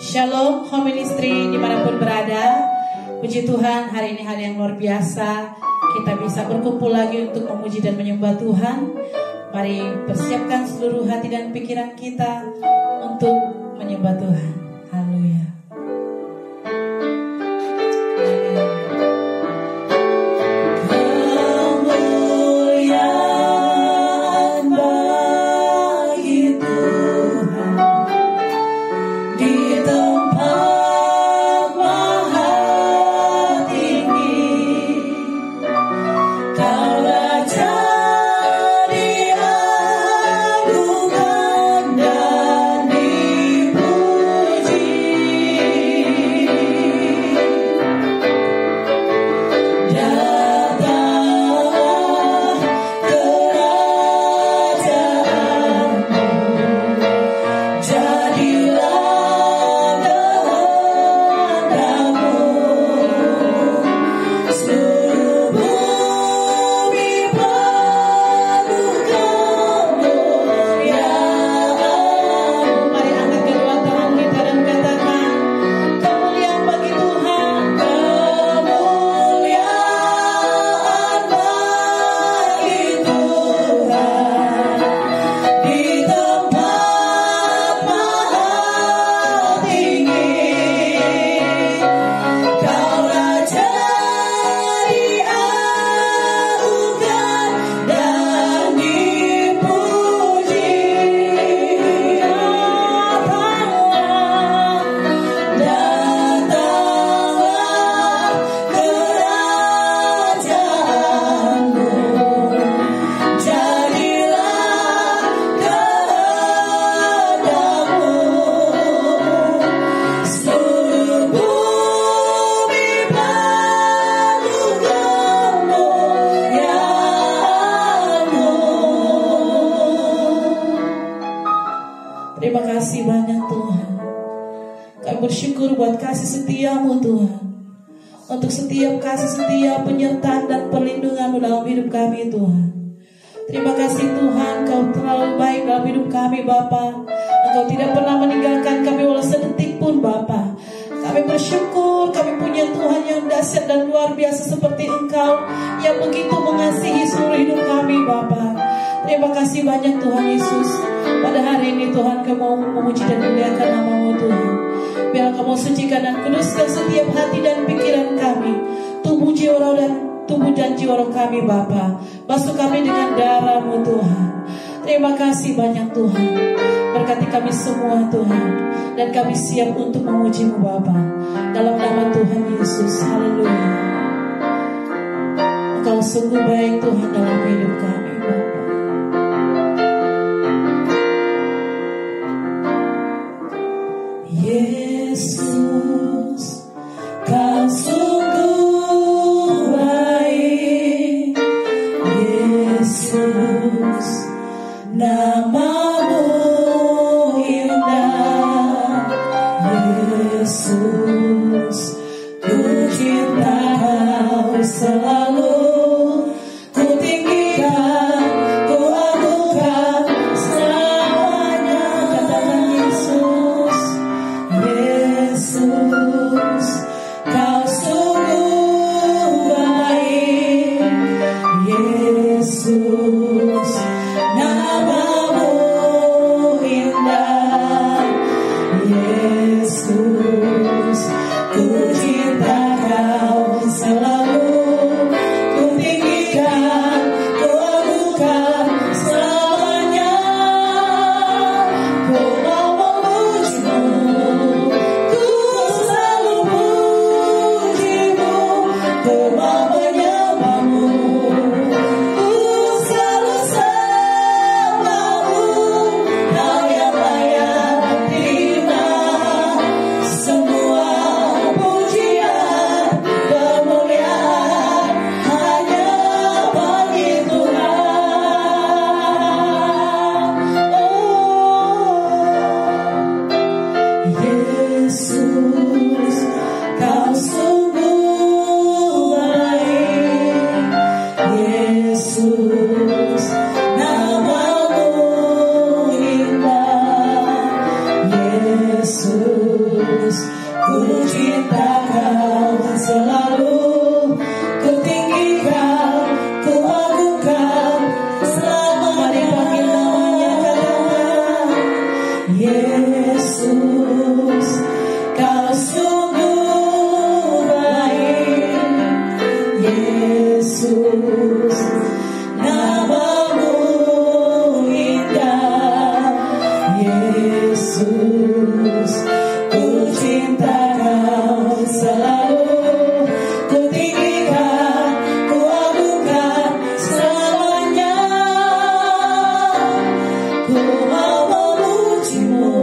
Shalom Home Ministry dimanapun berada. Puji Tuhan, hari ini hari yang luar biasa. Kita bisa berkumpul lagi untuk memuji dan menyembah Tuhan. Mari persiapkan seluruh hati dan pikiran kita untuk menyembah Tuhan. Haleluya. Buat kasih setiamu Tuhan, untuk setiap kasih setia, penyertaan dan perlindungan-Mu dalam hidup kami Tuhan. Terima kasih Tuhan, Kau terlalu baik dalam hidup kami Bapa. Engkau tidak pernah meninggalkan kami walau sedetik pun Bapa. Kami bersyukur kami punya Tuhan yang dahsyat dan luar biasa seperti Engkau, yang begitu mengasihi seluruh hidup kami Bapa. Terima kasih banyak Tuhan Yesus. Pada hari ini Tuhan, Kau mau memuji dan memuliakan nama-Mu Tuhan. Biar Kamu sucikan dan kuduskan setiap hati dan pikiran kami, tubuh dan jiwa roh kami Bapa. Basuh kami dengan darah-Mu Tuhan. Terima kasih banyak Tuhan. Berkati kami semua Tuhan, dan kami siap untuk memuji-Mu Bapa. Dalam nama Tuhan Yesus. Haleluya. Engkau sungguh baik Tuhan dalam hidup kami Bapa. Yesus, Kau sungguh baik. Yesus, nama-Mu indah. Yesus, ku cinta Kau selalu. Ku tinggikan, ku agungkan selamanya. Katakan Yesus. Yesus, Kau sungguh baik. Yesus, nama-Mu indah. Yesus, ku cinta Kau selalu. Ku tinggikan, ku agungkan selamanya. Ku mau memuji-Mu. Ku mau menyembah-Mu, ku selalu sembah-Mu. Kau yang layak terima semua pujian, kemuliaan hanya bagi Tuhan. Oh, Yesus, Kau sungguh baik. Yesus, nama-Mu indah. Yesus, Yesus, Kau sungguh baik. Yesus, namamu indah. Yesus, ku cinta Kau selalu, ku tinggikan, ku agungkan selamanya. Ku mau memujimu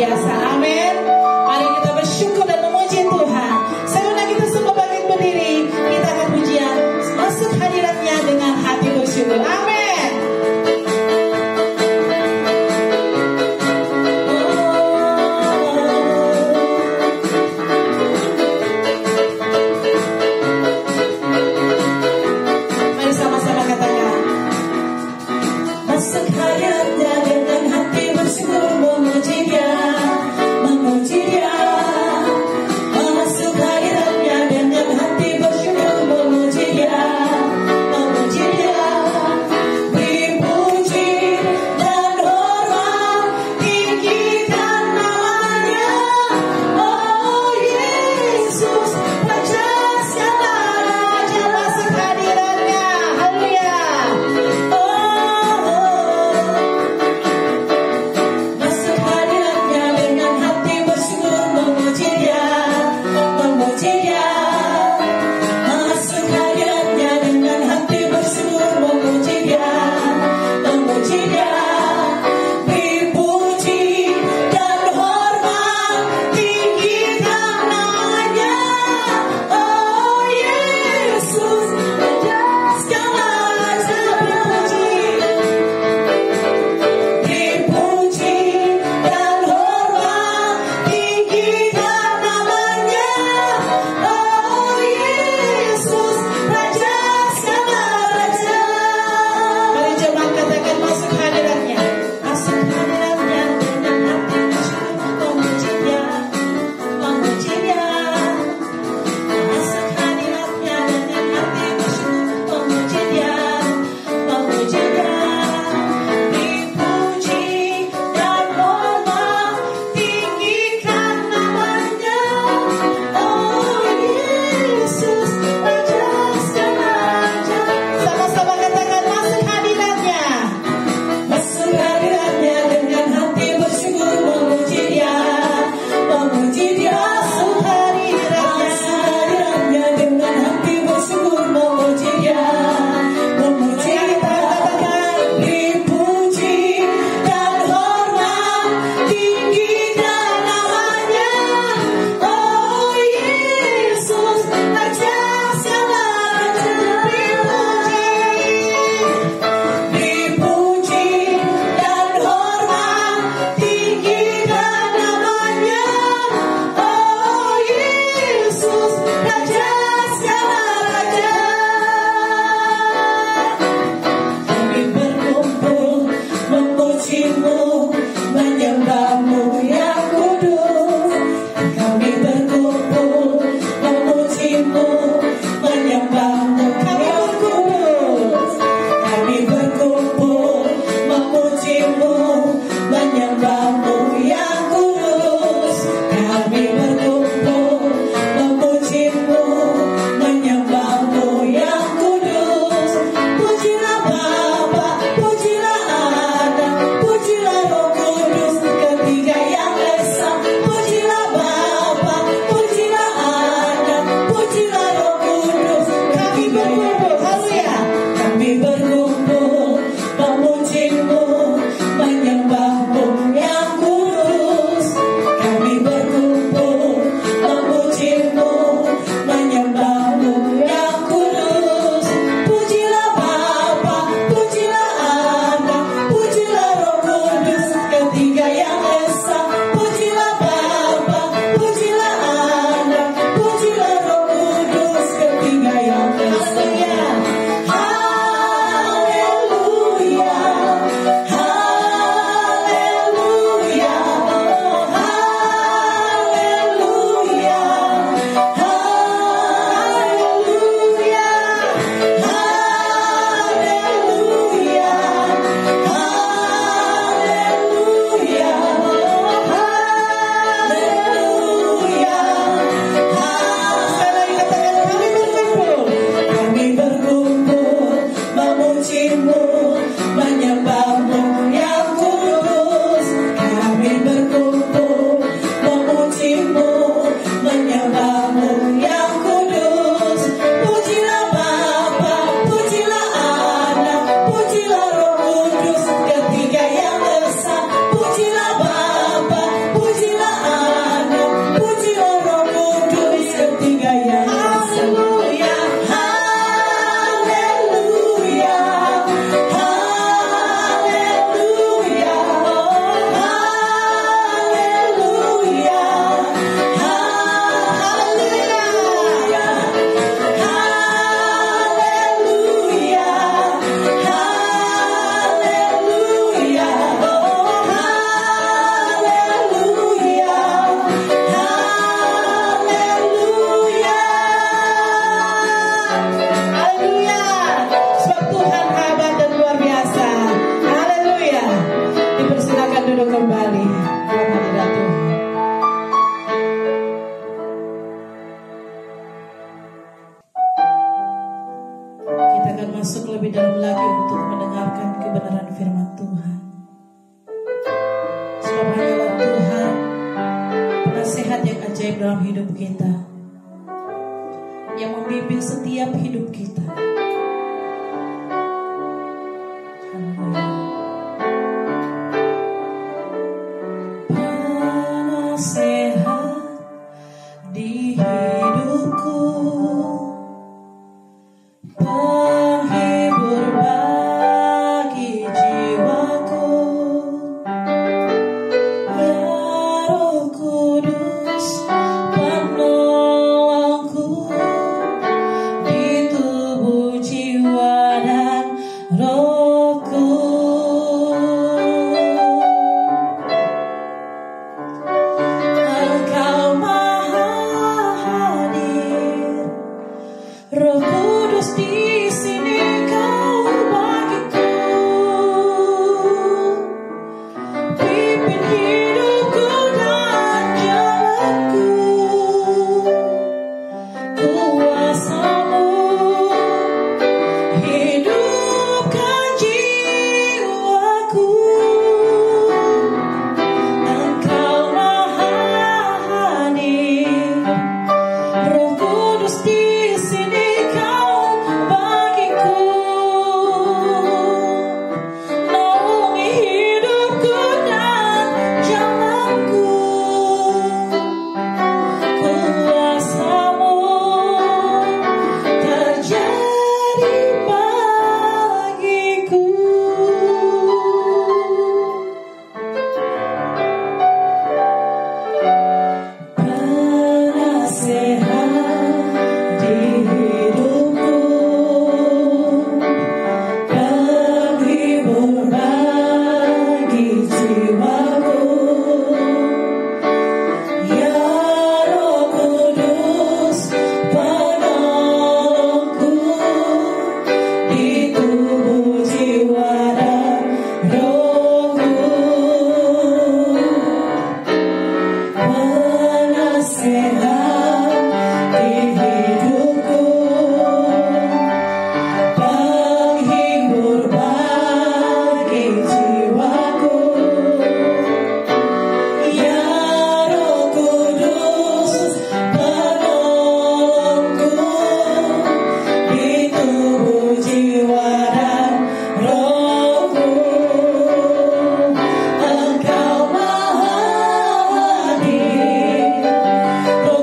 biasa. Amin. Mari kita bersyukur dan memuji Tuhan. Sebelum kita semua bangkit berdiri, kita akan pujian masuk hadiratnya dengan hati bersyukur. Amin. Mari sama-sama katakan. Masuk hadiratnya dengan hati bersyukur, memuji Dia, memuji ajaib dalam hidup kita, yang membimbing setiap hidup kita. Penasehat di hidupku, penghibur bagi jiwaku, ya Roh Kudus penolongku di tubuh jiwa dan rohku. Engkau maha hadir, Roh Kudus di sini kau bagiku, pimpin hidupku dan jalanku, kuasa-Mu hidupkan jiwaku. Engkau maha hadir, Roh Kudus di sini kau bagiku, naungi hidupku dan jalanku, kuasa-Mu terjadi bagiku. Penasehat di hidupku, penghibur bagi jiwaku, ya Roh Kudus penolongku di tubuh jiwa dan rohku. Penasehat di hidupku, penghibur bagi jiwaku, ya Roh Kudus penolongku di tubuh jiwa dan rohku. Engkau maha hadir, Roh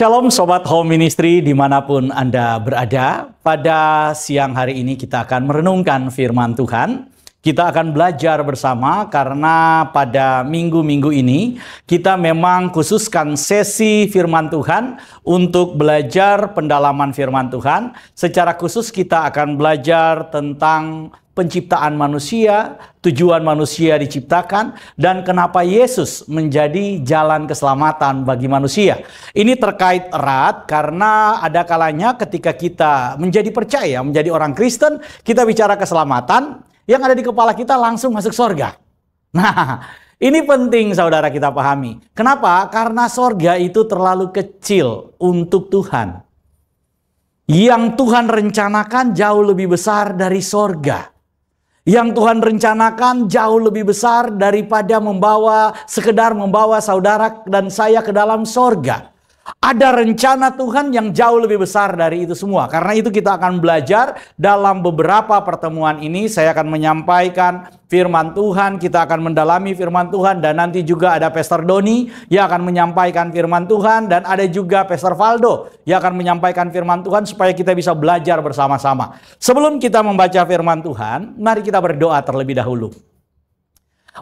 Shalom Sobat Home Ministry dimanapun Anda berada. Pada siang hari ini kita akan merenungkan firman Tuhan. Kita akan belajar bersama karena pada minggu-minggu ini kita memang khususkan sesi firman Tuhan untuk belajar pendalaman firman Tuhan. Secara khusus kita akan belajar tentang penciptaan manusia, tujuan manusia diciptakan, dan kenapa Yesus menjadi jalan keselamatan bagi manusia. Ini terkait erat karena ada kalanya ketika kita menjadi percaya, menjadi orang Kristen, kita bicara keselamatan, yang ada di kepala kita langsung masuk sorga. Nah, ini penting saudara kita pahami. Kenapa? Karena sorga itu terlalu kecil untuk Tuhan. Yang Tuhan rencanakan jauh lebih besar dari sorga. Yang Tuhan rencanakan jauh lebih besar daripada sekedar membawa saudara dan saya ke dalam sorga. Ada rencana Tuhan yang jauh lebih besar dari itu semua. Karena itu kita akan belajar dalam beberapa pertemuan ini. Saya akan menyampaikan firman Tuhan, kita akan mendalami firman Tuhan. Dan nanti juga ada Pastor Doni yang akan menyampaikan firman Tuhan. Dan ada juga Pastor Valdo yang akan menyampaikan firman Tuhan supaya kita bisa belajar bersama-sama. Sebelum kita membaca firman Tuhan, mari kita berdoa terlebih dahulu.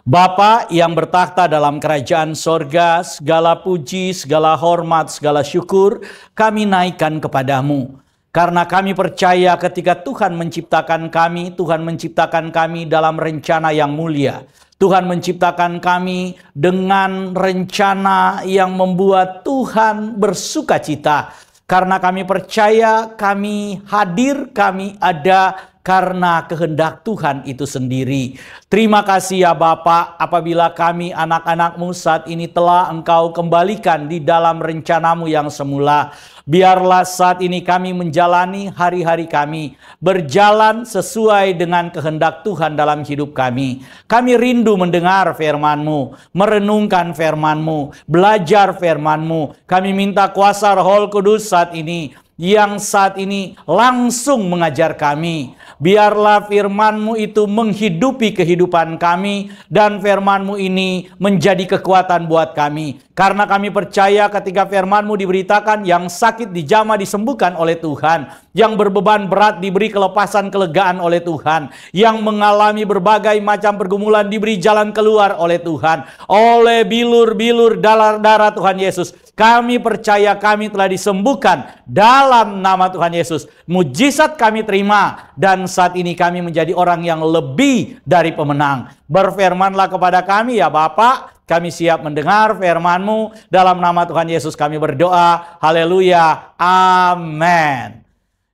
Bapa yang bertakhta dalam kerajaan sorga, segala puji, segala hormat, segala syukur kami naikkan kepadamu. Karena kami percaya ketika Tuhan menciptakan kami dalam rencana yang mulia. Tuhan menciptakan kami dengan rencana yang membuat Tuhan bersuka cita. Karena kami percaya, kami hadir, kami ada karena kehendak Tuhan itu sendiri. Terima kasih ya Bapa, apabila kami anak-anak-Mu saat ini telah Engkau kembalikan di dalam rencana-Mu yang semula. Biarlah saat ini kami menjalani hari-hari kami, berjalan sesuai dengan kehendak Tuhan dalam hidup kami. Kami rindu mendengar firman-Mu, merenungkan firman-Mu, belajar firman-Mu. Kami minta kuasa Roh Kudus saat ini, yang saat ini langsung mengajar kami. Biarlah firman-Mu itu menghidupi kehidupan kami, dan firman-Mu ini menjadi kekuatan buat kami. Karena kami percaya ketika firman-Mu diberitakan, yang sakit dijamah disembuhkan oleh Tuhan, yang berbeban berat diberi kelepasan kelegaan oleh Tuhan, yang mengalami berbagai macam pergumulan diberi jalan keluar oleh Tuhan. Oleh bilur-bilur darah Tuhan Yesus, kami percaya kami telah disembuhkan dalam nama Tuhan Yesus. Mujizat kami terima, dan saat ini kami menjadi orang yang lebih dari pemenang. Berfirmanlah kepada kami ya Bapa, kami siap mendengar firman-Mu. Dalam nama Tuhan Yesus kami berdoa. Haleluya. Amin.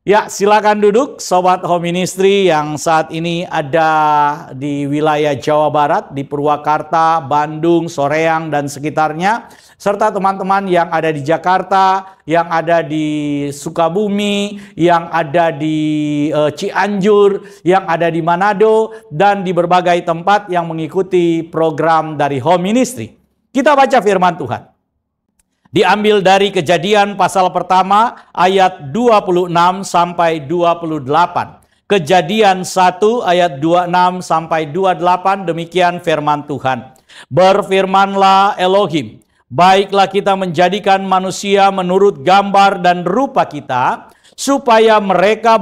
Ya, silakan duduk Sobat Home Ministry yang saat ini ada di wilayah Jawa Barat, di Purwakarta, Bandung, Soreang, dan sekitarnya. Serta teman-teman yang ada di Jakarta, yang ada di Sukabumi, yang ada di Cianjur, yang ada di Manado, dan di berbagai tempat yang mengikuti program dari Home Ministry. Kita baca firman Tuhan. Diambil dari Kejadian pasal pertama ayat 26 sampai 28. Kejadian 1 ayat 26 sampai 28, demikian firman Tuhan. Berfirmanlah Elohim, baiklah kita menjadikan manusia menurut gambar dan rupa kita, supaya mereka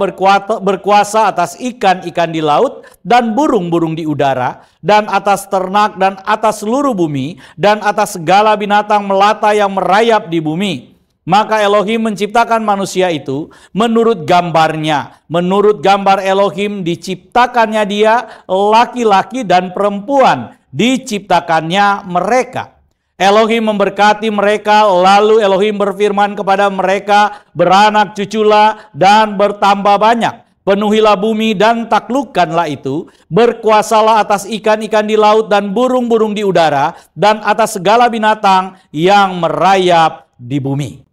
berkuasa atas ikan-ikan di laut dan burung-burung di udara, dan atas ternak dan atas seluruh bumi, dan atas segala binatang melata yang merayap di bumi. Maka Elohim menciptakan manusia itu menurut gambarnya. Menurut gambar Elohim diciptakannya dia, laki-laki dan perempuan diciptakannya mereka. Elohim memberkati mereka, lalu Elohim berfirman kepada mereka, beranak cuculah dan bertambah banyak. Penuhilah bumi dan taklukkanlah itu, berkuasalah atas ikan-ikan di laut dan burung-burung di udara, dan atas segala binatang yang merayap di bumi.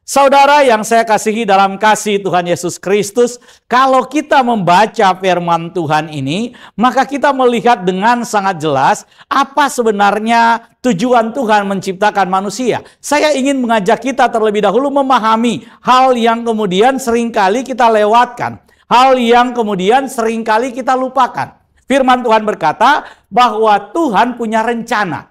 Saudara yang saya kasihi dalam kasih Tuhan Yesus Kristus, kalau kita membaca firman Tuhan ini, maka kita melihat dengan sangat jelas apa sebenarnya tujuan Tuhan menciptakan manusia. Saya ingin mengajak kita terlebih dahulu memahami hal yang kemudian seringkali kita lewatkan, hal yang kemudian seringkali kita lupakan. Firman Tuhan berkata bahwa Tuhan punya rencana.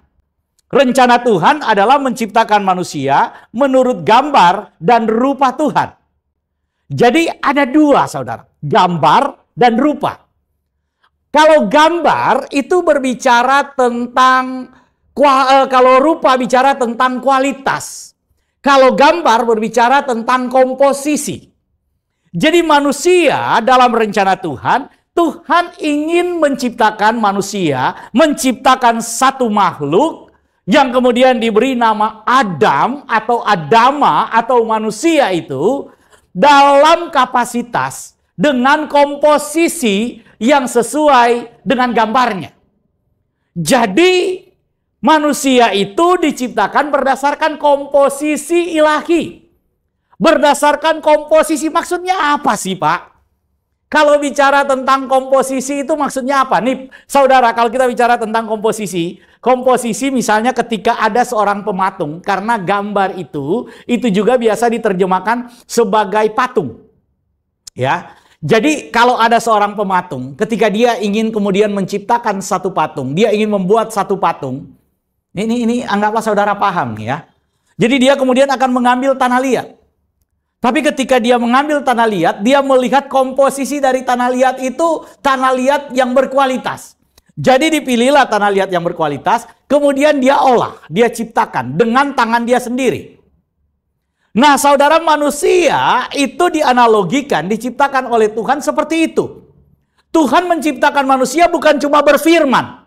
Rencana Tuhan adalah menciptakan manusia menurut gambar dan rupa Tuhan. Jadi ada dua, saudara, gambar dan rupa. Kalau gambar itu berbicara tentang, kalau rupa bicara tentang kualitas. Kalau gambar berbicara tentang komposisi. Jadi manusia dalam rencana Tuhan, Tuhan ingin menciptakan manusia, menciptakan satu makhluk yang kemudian diberi nama Adam atau Adama atau manusia itu dalam kapasitas dengan komposisi yang sesuai dengan gambarnya. Jadi manusia itu diciptakan berdasarkan komposisi ilahi. Berdasarkan komposisi, maksudnya apa sih, Pak? Kalau bicara tentang komposisi itu maksudnya apa? Nih, saudara, kalau kita bicara tentang komposisi misalnya ketika ada seorang pematung, karena gambar itu juga biasa diterjemahkan sebagai patung. Ya. Jadi kalau ada seorang pematung, ketika dia ingin kemudian menciptakan satu patung, dia ingin membuat satu patung. Ini anggaplah saudara paham ya. Jadi dia kemudian akan mengambil tanah liat. Tapi ketika dia mengambil tanah liat, dia melihat komposisi dari tanah liat itu tanah liat yang berkualitas. Jadi dipilihlah tanah liat yang berkualitas, kemudian dia olah, dia ciptakan dengan tangan dia sendiri. Nah, saudara, manusia itu dianalogikan, diciptakan oleh Tuhan seperti itu. Tuhan menciptakan manusia bukan cuma berfirman.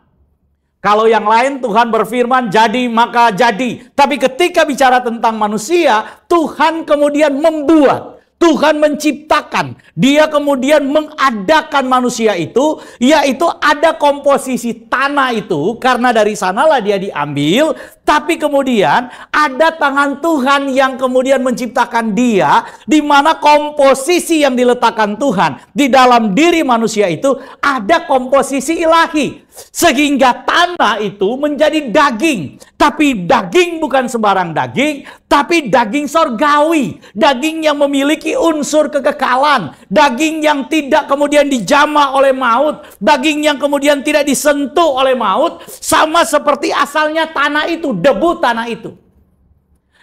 Kalau yang lain Tuhan berfirman jadi maka jadi. Tapi ketika bicara tentang manusia, Tuhan kemudian membuat. Tuhan menciptakan. Dia kemudian mengadakan manusia itu. Yaitu ada komposisi tanah itu. Karena dari sanalah dia diambil. Tapi kemudian ada tangan Tuhan yang kemudian menciptakan dia. Di mana komposisi yang diletakkan Tuhan di dalam diri manusia itu ada komposisi ilahi. Sehingga tanah itu menjadi daging. Tapi daging bukan sembarang daging, tapi daging sorgawi. Daging yang memiliki unsur kekekalan. Daging yang tidak kemudian dijamah oleh maut. Daging yang kemudian tidak disentuh oleh maut. Sama seperti asalnya tanah itu, debu tanah itu.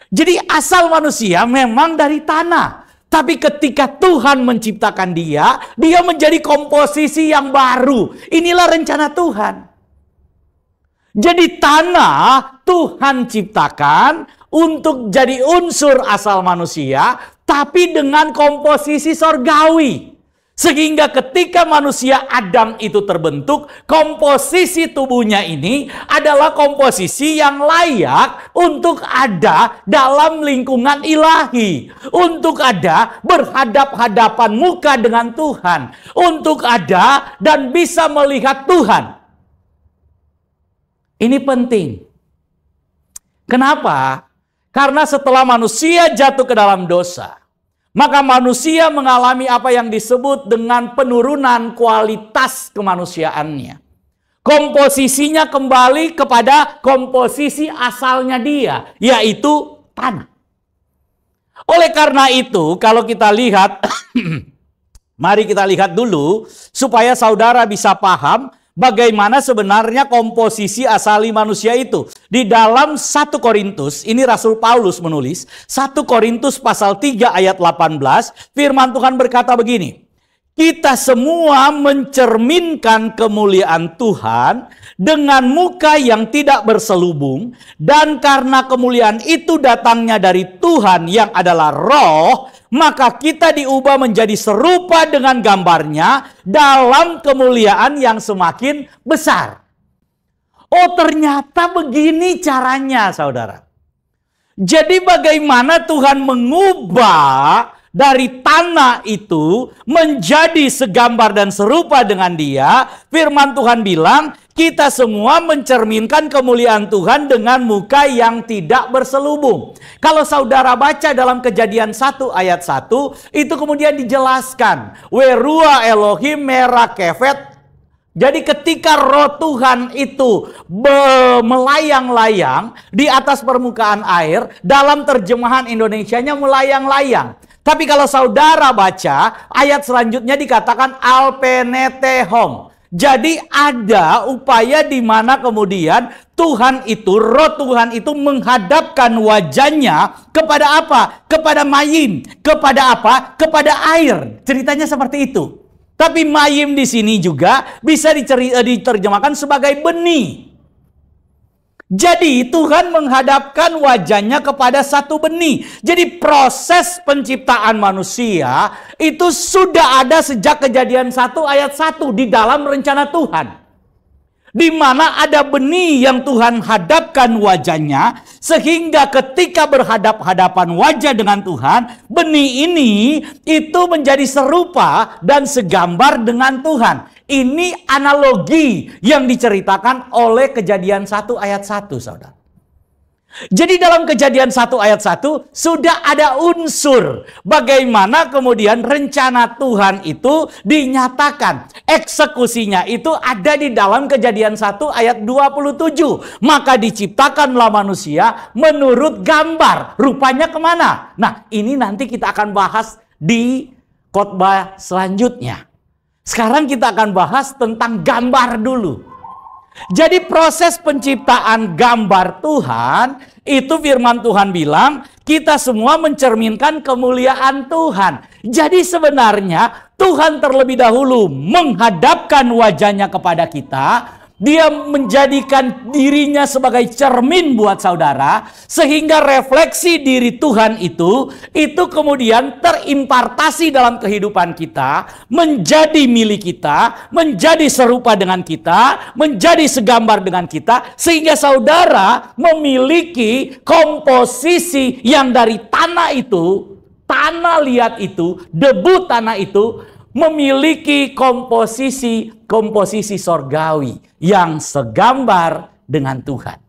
Jadi asal manusia memang dari tanah. Tapi ketika Tuhan menciptakan dia menjadi komposisi yang baru. Inilah rencana Tuhan. Jadi tanah Tuhan ciptakan untuk jadi unsur asal manusia, tapi dengan komposisi sorgawi. Sehingga ketika manusia Adam itu terbentuk, komposisi tubuhnya ini adalah komposisi yang layak untuk ada dalam lingkungan ilahi. Untuk ada berhadap-hadapan muka dengan Tuhan. Untuk ada dan bisa melihat Tuhan. Ini penting. Kenapa? Karena setelah manusia jatuh ke dalam dosa, maka manusia mengalami apa yang disebut dengan penurunan kualitas kemanusiaannya. Komposisinya kembali kepada komposisi asalnya dia, yaitu tanah. Oleh karena itu, kalau kita lihat, mari kita lihat dulu supaya saudara bisa paham bagaimana sebenarnya komposisi asali manusia itu. Di dalam 1 Korintus, ini Rasul Paulus menulis, 1 Korintus pasal 3 ayat 18, firman Tuhan berkata begini, kita semua mencerminkan kemuliaan Tuhan dengan muka yang tidak berselubung, dan karena kemuliaan itu datangnya dari Tuhan yang adalah Roh, maka kita diubah menjadi serupa dengan gambarnya dalam kemuliaan yang semakin besar. Oh, ternyata begini caranya, saudara. Jadi bagaimana Tuhan mengubah dari tanah itu menjadi segambar dan serupa dengan dia? Firman Tuhan bilang, kita semua mencerminkan kemuliaan Tuhan dengan muka yang tidak berselubung. Kalau saudara baca dalam Kejadian 1 ayat 1, itu kemudian dijelaskan. Werua Elohim merakefet. Jadi ketika roh Tuhan itu melayang-layang di atas permukaan air, dalam terjemahan Indonesianya melayang-layang. Tapi kalau saudara baca, ayat selanjutnya dikatakan alpenetehom. Jadi ada upaya di mana kemudian Tuhan itu, roh Tuhan itu menghadapkan wajahnya kepada apa? Kepada mayim. Kepada apa? Kepada air. Ceritanya seperti itu. Tapi mayim di sini juga bisa diterjemahkan sebagai benih. Jadi Tuhan menghadapkan wajahnya kepada satu benih. Jadi proses penciptaan manusia itu sudah ada sejak Kejadian 1 ayat 1 di dalam rencana Tuhan. Di mana ada benih yang Tuhan hadapkan wajahnya, sehingga ketika berhadap-hadapan wajah dengan Tuhan, benih ini itu menjadi serupa dan segambar dengan Tuhan. Ini analogi yang diceritakan oleh Kejadian 1 ayat 1, saudara. Jadi dalam Kejadian 1 ayat 1 sudah ada unsur bagaimana kemudian rencana Tuhan itu dinyatakan. Eksekusinya itu ada di dalam Kejadian 1 ayat 27. Maka diciptakanlah manusia menurut gambar. Rupanya kemana? Nah, ini nanti kita akan bahas di khotbah selanjutnya. Sekarang kita akan bahas tentang gambar dulu. Jadi proses penciptaan gambar Tuhan, itu firman Tuhan bilang, kita semua mencerminkan kemuliaan Tuhan. Jadi sebenarnya Tuhan terlebih dahulu menghadapkan wajahnya kepada kita. Dia menjadikan dirinya sebagai cermin buat saudara, sehingga refleksi diri Tuhan itu kemudian terimpartasi dalam kehidupan kita, menjadi milik kita, menjadi serupa dengan kita, menjadi segambar dengan kita, sehingga saudara memiliki komposisi yang dari tanah itu, tanah liat itu, debu tanah itu, memiliki komposisi sorgawi yang segambar dengan Tuhan.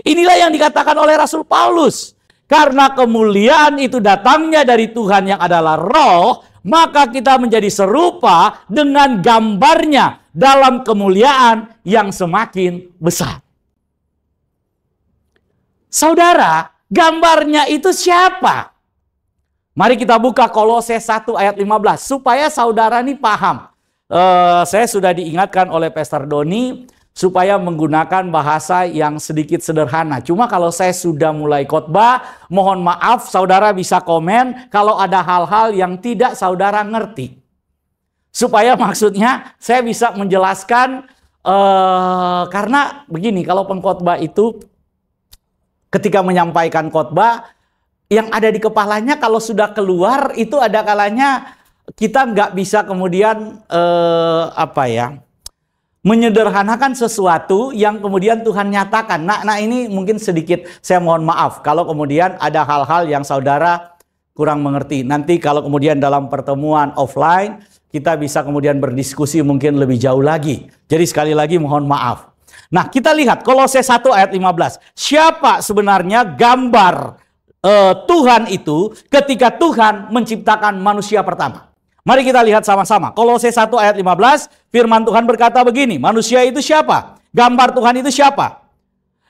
Inilah yang dikatakan oleh Rasul Paulus. Karena kemuliaan itu datangnya dari Tuhan yang adalah roh, maka kita menjadi serupa dengan gambarnya dalam kemuliaan yang semakin besar. Saudara, gambarnya itu siapa? Mari kita buka Kolose 1 ayat 15 supaya saudara ini paham. Saya sudah diingatkan oleh Pastor Doni supaya menggunakan bahasa yang sedikit sederhana. Cuma kalau saya sudah mulai khotbah, mohon maaf saudara bisa komen kalau ada hal-hal yang tidak saudara ngerti. Supaya maksudnya saya bisa menjelaskan, karena begini, kalau pengkhotbah itu ketika menyampaikan khotbah, yang ada di kepalanya kalau sudah keluar itu ada kalanya kita nggak bisa kemudian menyederhanakan sesuatu yang kemudian Tuhan nyatakan. Nah ini mungkin sedikit saya mohon maaf kalau kemudian ada hal-hal yang saudara kurang mengerti. Nanti kalau kemudian dalam pertemuan offline kita bisa kemudian berdiskusi mungkin lebih jauh lagi. Jadi sekali lagi mohon maaf. Nah kita lihat Kolose 1 ayat 15. Siapa sebenarnya gambar Tuhan itu ketika Tuhan menciptakan manusia pertama? Mari kita lihat sama-sama. Kolose 1 ayat 15, firman Tuhan berkata begini, manusia itu siapa? Gambar Tuhan itu siapa?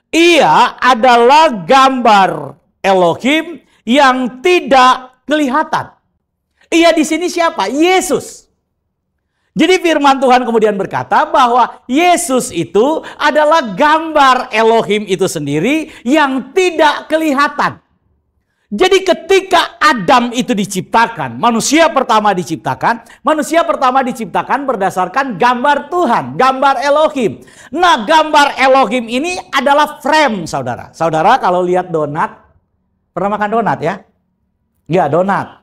Ia adalah gambar Elohim yang tidak kelihatan. Ia di sini siapa? Yesus. Jadi firman Tuhan kemudian berkata bahwa Yesus itu adalah gambar Elohim itu sendiri yang tidak kelihatan. Jadi ketika Adam itu diciptakan, manusia pertama diciptakan berdasarkan gambar Tuhan, gambar Elohim. Nah, gambar Elohim ini adalah frame, saudara. Saudara kalau lihat donat, pernah makan donat ya? Ya, donat.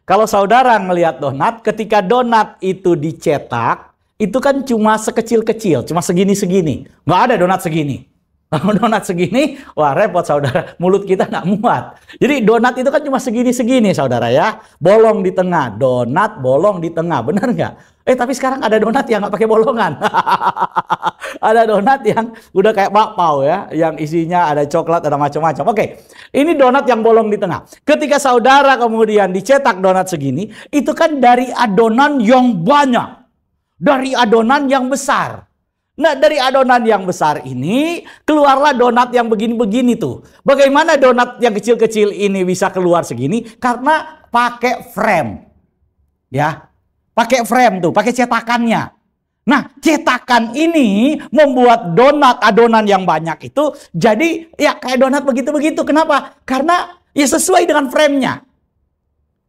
Kalau saudara ngelihat donat, ketika donat itu dicetak, itu kan cuma sekecil-kecil, cuma segini-segini. Nggak ada donat segini. Kalau donat segini, wah repot saudara, mulut kita nggak muat. Jadi donat itu kan cuma segini-segini saudara ya, bolong di tengah, donat bolong di tengah, benar nggak? Tapi sekarang ada donat yang nggak pakai bolongan. Ada donat yang udah kayak bakpao ya, yang isinya ada coklat, ada macam-macam. Oke, ini donat yang bolong di tengah. Ketika saudara kemudian dicetak donat segini, itu kan dari adonan yang banyak, dari adonan yang besar. Nah, dari adonan yang besar ini keluarlah donat yang begini-begini tuh. Bagaimana donat yang kecil-kecil ini bisa keluar segini? Karena pakai frame. Ya. Pakai frame tuh, pakai cetakannya. Nah, cetakan ini membuat adonan yang banyak itu jadi ya kayak donat begitu-begitu. Kenapa? Karena ya sesuai dengan frame-nya.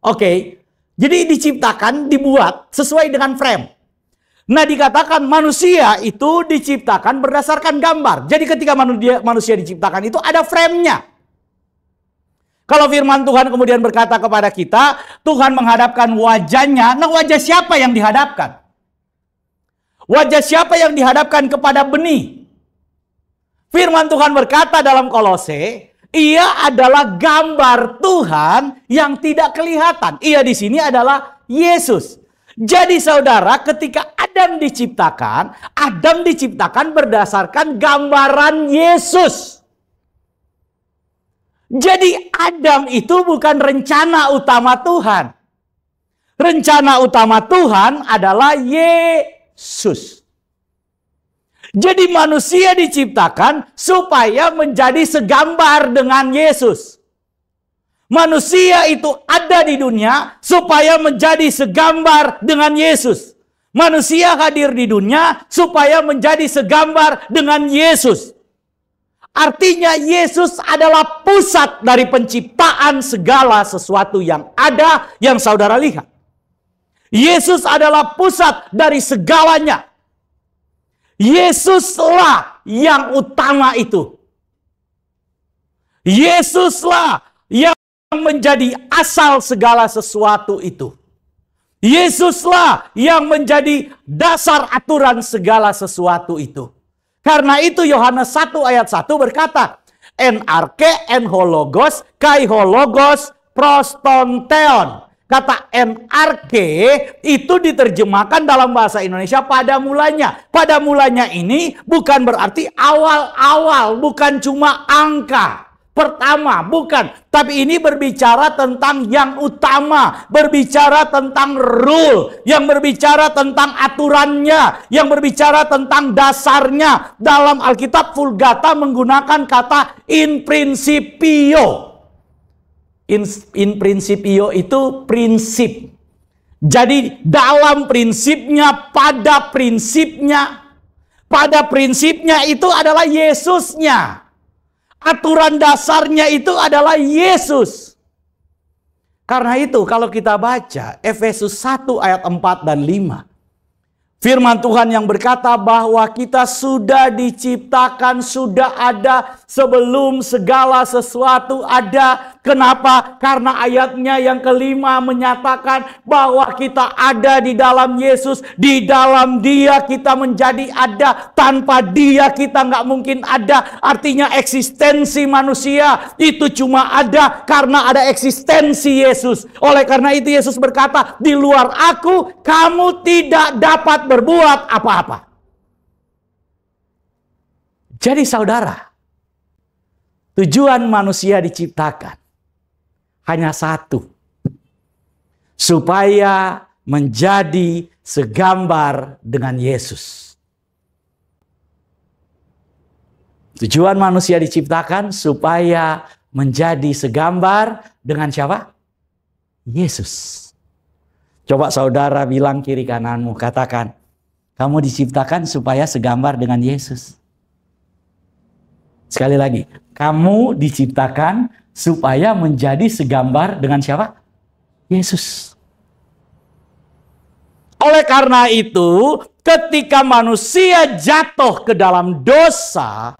Oke, jadi diciptakan, dibuat sesuai dengan frame. Nah, dikatakan manusia itu diciptakan berdasarkan gambar. Jadi ketika manusia diciptakan itu ada frame-nya. Kalau firman Tuhan kemudian berkata kepada kita, Tuhan menghadapkan wajahnya. Nah, wajah siapa yang dihadapkan? Wajah siapa yang dihadapkan kepada benih? Firman Tuhan berkata dalam Kolose, ia adalah gambar Tuhan yang tidak kelihatan. Ia di sini adalah Yesus. Jadi saudara, ketika Adam diciptakan berdasarkan gambaran Yesus. Jadi Adam itu bukan rencana utama Tuhan. Rencana utama Tuhan adalah Yesus. Jadi manusia diciptakan supaya menjadi segambar dengan Yesus. Manusia itu ada di dunia supaya menjadi segambar dengan Yesus. Manusia hadir di dunia supaya menjadi segambar dengan Yesus. Artinya Yesus adalah pusat dari penciptaan segala sesuatu yang ada yang saudara lihat. Yesus adalah pusat dari segalanya. Yesuslah yang utama itu. Yesuslah yang menjadi asal segala sesuatu itu. Yesuslah yang menjadi dasar aturan segala sesuatu itu. Karena itu Yohanes 1 ayat 1 berkata, en arche en hologos kai hologos prostonteon. Kata en arche itu diterjemahkan dalam bahasa Indonesia pada mulanya. Pada mulanya ini bukan berarti awal-awal, bukan cuma angka pertama, bukan. Tapi ini berbicara tentang yang utama, berbicara tentang rule, yang berbicara tentang aturannya, yang berbicara tentang dasarnya. Dalam Alkitab Vulgata menggunakan kata in principio. In principio itu prinsip. Jadi dalam prinsipnya, pada prinsipnya itu adalah Yesusnya. Aturan dasarnya itu adalah Yesus. Karena itu kalau kita baca Efesus 1 ayat 4 dan 5. Firman Tuhan yang berkata bahwa kita sudah diciptakan, sudah ada sebelum segala sesuatu ada. Kenapa? Karena ayatnya yang kelima menyatakan bahwa kita ada di dalam Yesus. Di dalam Dia kita menjadi ada. Tanpa Dia kita nggak mungkin ada. Artinya eksistensi manusia itu cuma ada karena ada eksistensi Yesus. Oleh karena itu Yesus berkata, di luar aku kamu tidak dapat berbuat apa-apa. Jadi saudara, tujuan manusia diciptakan hanya satu. Supaya menjadi segambar dengan Yesus. Tujuan manusia diciptakan supaya menjadi segambar dengan siapa? Yesus. Coba saudara bilang kiri kananmu, katakan, kamu diciptakan supaya segambar dengan Yesus. Sekali lagi, kamu diciptakan supaya menjadi segambar dengan siapa? Yesus. Oleh karena itu, ketika manusia jatuh ke dalam dosa,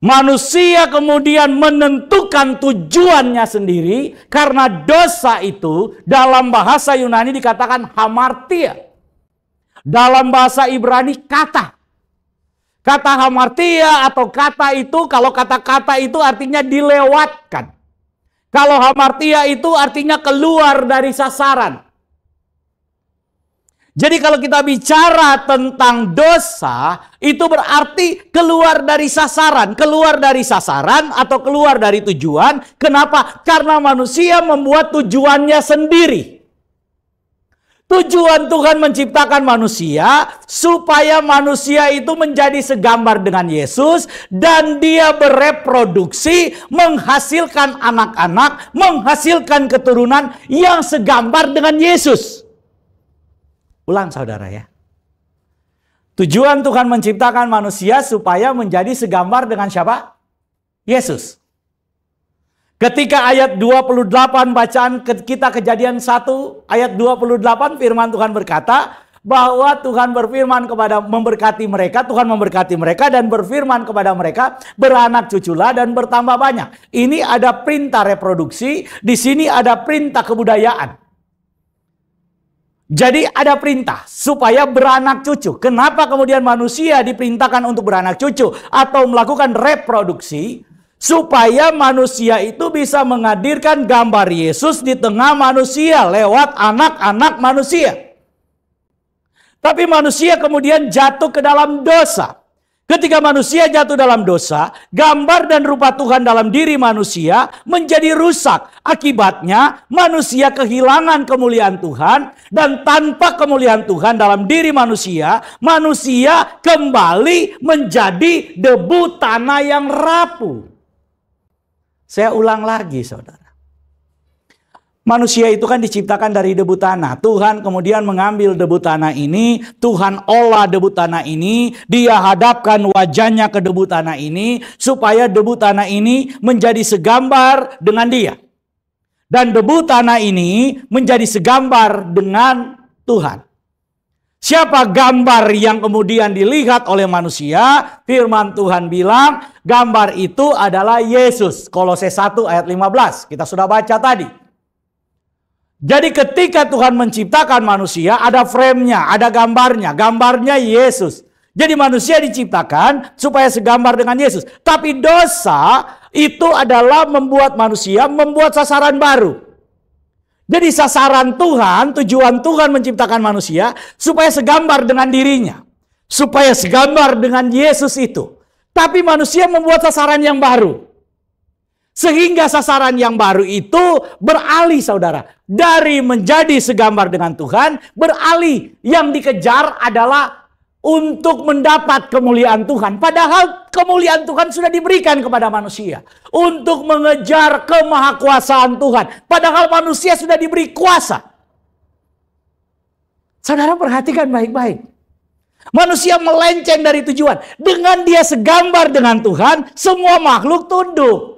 manusia kemudian menentukan tujuannya sendiri. Karena dosa itu dalam bahasa Yunani dikatakan hamartia. Dalam bahasa Ibrani kata. Kata hamartia atau kata itu, kalau kata-kata itu artinya dilewatkan. Kalau hamartia itu artinya keluar dari sasaran. Jadi kalau kita bicara tentang dosa, itu berarti keluar dari sasaran. Keluar dari sasaran atau keluar dari tujuan. Kenapa? Karena manusia membuat tujuannya sendiri. Tujuan Tuhan menciptakan manusia supaya manusia itu menjadi segambar dengan Yesus dan dia bereproduksi, menghasilkan anak-anak, menghasilkan keturunan yang segambar dengan Yesus. Ulang saudara ya. Tujuan Tuhan menciptakan manusia supaya menjadi segambar dengan siapa? Yesus. Ketika ayat 28 bacaan kita Kejadian 1 ayat 28 firman Tuhan berkata bahwa Tuhan berfirman memberkati mereka, Tuhan memberkati mereka dan berfirman kepada mereka, beranak cuculah dan bertambah banyak. Ini ada perintah reproduksi, di sini ada perintah kebudayaan. Jadi ada perintah supaya beranak cucu. Kenapa kemudian manusia diperintahkan untuk beranak cucu atau melakukan reproduksi? Supaya manusia itu bisa menghadirkan gambar Yesus di tengah manusia lewat anak-anak manusia. Tapi manusia kemudian jatuh ke dalam dosa. Ketika manusia jatuh dalam dosa, gambar dan rupa Tuhan dalam diri manusia menjadi rusak. Akibatnya manusia kehilangan kemuliaan Tuhan. Dan tanpa kemuliaan Tuhan dalam diri manusia, manusia kembali menjadi debu tanah yang rapuh. Saya ulang lagi, saudara. Manusia itu kan diciptakan dari debu tanah. Tuhan kemudian mengambil debu tanah ini, Tuhan olah debu tanah ini, Dia hadapkan wajahnya ke debu tanah ini, supaya debu tanah ini menjadi segambar dengan Dia. Dan debu tanah ini menjadi segambar dengan Tuhan. Siapa gambar yang kemudian dilihat oleh manusia? Firman Tuhan bilang, gambar itu adalah Yesus. Kolose 1 ayat 15, kita sudah baca tadi. Jadi ketika Tuhan menciptakan manusia, ada frame-nya, ada gambarnya. Gambarnya Yesus. Jadi manusia diciptakan supaya segambar dengan Yesus. Tapi dosa itu adalah membuat manusia membuat sasaran baru. Jadi sasaran Tuhan, tujuan Tuhan menciptakan manusia supaya segambar dengan dirinya. Supaya segambar dengan Yesus itu. Tapi manusia membuat sasaran yang baru. Sehingga sasaran yang baru itu beralih, saudara. Dari menjadi segambar dengan Tuhan, beralih. Yang dikejar adalah untuk mendapat kemuliaan Tuhan. Padahal kemuliaan Tuhan sudah diberikan kepada manusia. Untuk mengejar kemahakuasaan Tuhan. Padahal manusia sudah diberi kuasa. Saudara perhatikan baik-baik. Manusia melenceng dari tujuan. Dengan dia segambar dengan Tuhan, semua makhluk tunduk.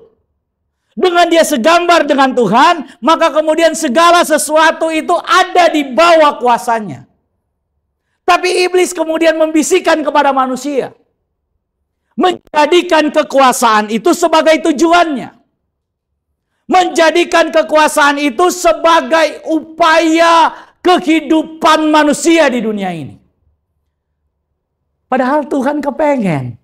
Dengan dia segambar dengan Tuhan, maka kemudian segala sesuatu itu ada di bawah kuasanya. Tapi iblis kemudian membisikkan kepada manusia. Menjadikan kekuasaan itu sebagai tujuannya. Menjadikan kekuasaan itu sebagai upaya kehidupan manusia di dunia ini. Padahal Tuhan kepengen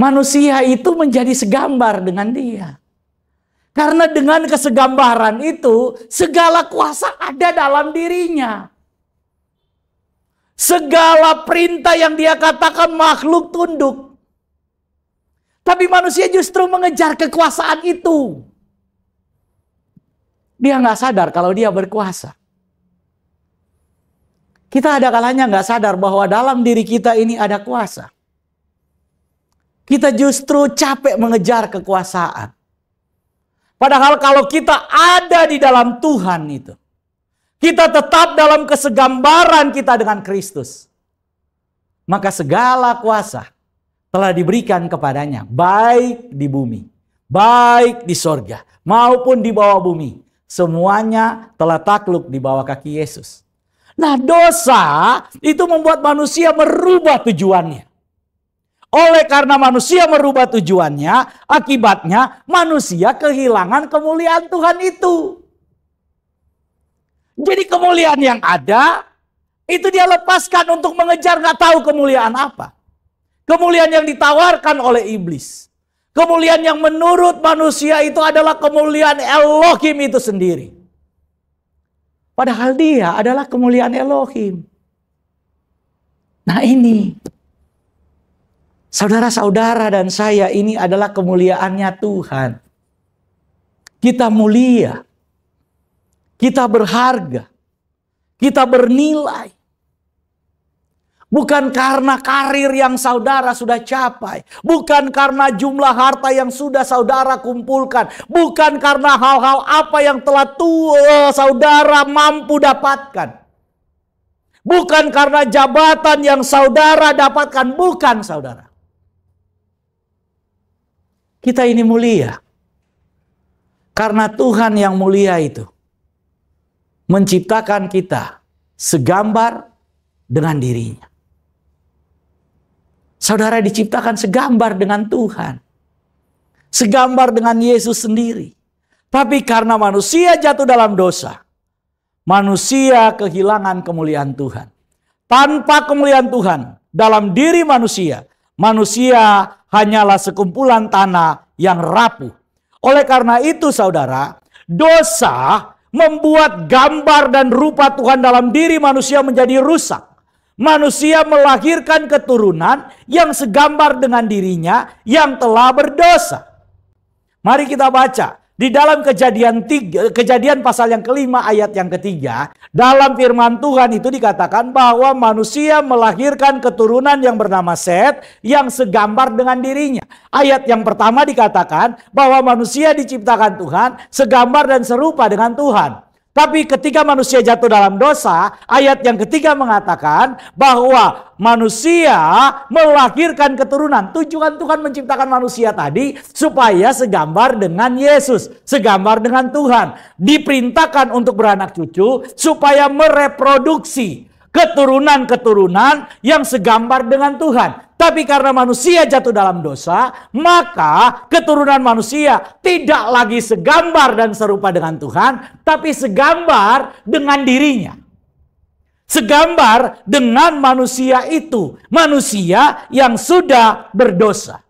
manusia itu menjadi segambar dengan Dia. Karena dengan kesegambaran itu, segala kuasa ada dalam dirinya. Segala perintah yang Dia katakan makhluk tunduk. Tapi manusia justru mengejar kekuasaan itu. Dia nggak sadar kalau dia berkuasa. Kita ada kalanya nggak sadar bahwa dalam diri kita ini ada kuasa. Kita justru capek mengejar kekuasaan. Padahal kalau kita ada di dalam Tuhan itu, kita tetap dalam kesegambaran kita dengan Kristus, maka segala kuasa telah diberikan kepadanya, baik di bumi, baik di sorga, maupun di bawah bumi. Semuanya telah takluk di bawah kaki Yesus. Nah, dosa itu membuat manusia merubah tujuannya. Oleh karena manusia merubah tujuannya, akibatnya manusia kehilangan kemuliaan Tuhan itu. Jadi kemuliaan yang ada, itu dia lepaskan untuk mengejar gak tahu kemuliaan apa. Kemuliaan yang ditawarkan oleh iblis. Kemuliaan yang menurut manusia itu adalah kemuliaan Elohim itu sendiri. Padahal dia adalah kemuliaan Elohim. Nah ini, saudara-saudara dan saya, ini adalah kemuliaannya Tuhan. Kita mulia. Kita berharga. Kita bernilai. Bukan karena karir yang saudara sudah capai. Bukan karena jumlah harta yang sudah saudara kumpulkan. Bukan karena hal-hal apa yang telah saudara mampu dapatkan. Bukan karena jabatan yang saudara dapatkan. Bukan, saudara. Kita ini mulia. Karena Tuhan yang mulia itu menciptakan kita segambar dengan dirinya. Saudara diciptakan segambar dengan Tuhan. Segambar dengan Yesus sendiri. Tapi karena manusia jatuh dalam dosa, manusia kehilangan kemuliaan Tuhan. Tanpa kemuliaan Tuhan dalam diri manusia, manusia hanyalah sekumpulan tanah yang rapuh. Oleh karena itu saudara, dosa membuat gambar dan rupa Tuhan dalam diri manusia menjadi rusak. Manusia melahirkan keturunan yang segambar dengan dirinya yang telah berdosa. Mari kita baca. Di dalam kejadian pasal yang kelima ayat yang ketiga. Dalam firman Tuhan itu dikatakan bahwa manusia melahirkan keturunan yang bernama Set yang segambar dengan dirinya. Ayat yang pertama dikatakan bahwa manusia diciptakan Tuhan segambar dan serupa dengan Tuhan. Tapi ketika manusia jatuh dalam dosa, ayat yang ketiga mengatakan bahwa manusia melahirkan keturunan. Tujuan Tuhan menciptakan manusia tadi supaya segambar dengan Yesus, segambar dengan Tuhan. Diperintahkan untuk beranak cucu supaya mereproduksi keturunan-keturunan yang segambar dengan Tuhan. Tapi karena manusia jatuh dalam dosa, maka keturunan manusia tidak lagi segambar dan serupa dengan Tuhan, tapi segambar dengan dirinya. Segambar dengan manusia itu, manusia yang sudah berdosa.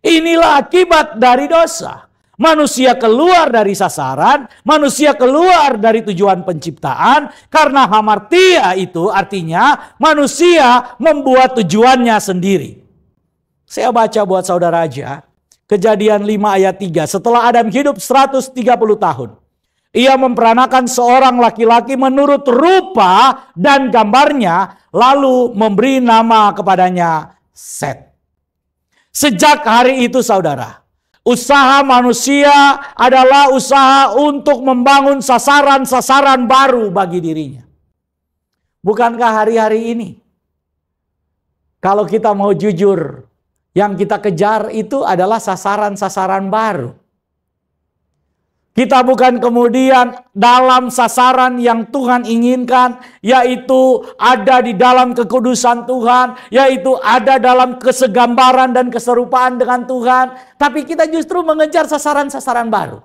Inilah akibat dari dosa. Manusia keluar dari sasaran, manusia keluar dari tujuan penciptaan, karena hamartia itu artinya manusia membuat tujuannya sendiri. Saya baca buat saudara aja, Kejadian 5 ayat 3, setelah Adam hidup 130 tahun, ia memperanakan seorang laki-laki menurut rupa dan gambarnya, lalu memberi nama kepadanya Set. Sejak hari itu saudara, usaha manusia adalah usaha untuk membangun sasaran-sasaran baru bagi dirinya. Bukankah hari-hari ini, kalau kita mau jujur, yang kita kejar itu adalah sasaran-sasaran baru. Kita bukan kemudian dalam sasaran yang Tuhan inginkan, yaitu ada di dalam kekudusan Tuhan, yaitu ada dalam kesegambaran dan keserupaan dengan Tuhan. Tapi kita justru mengejar sasaran-sasaran baru.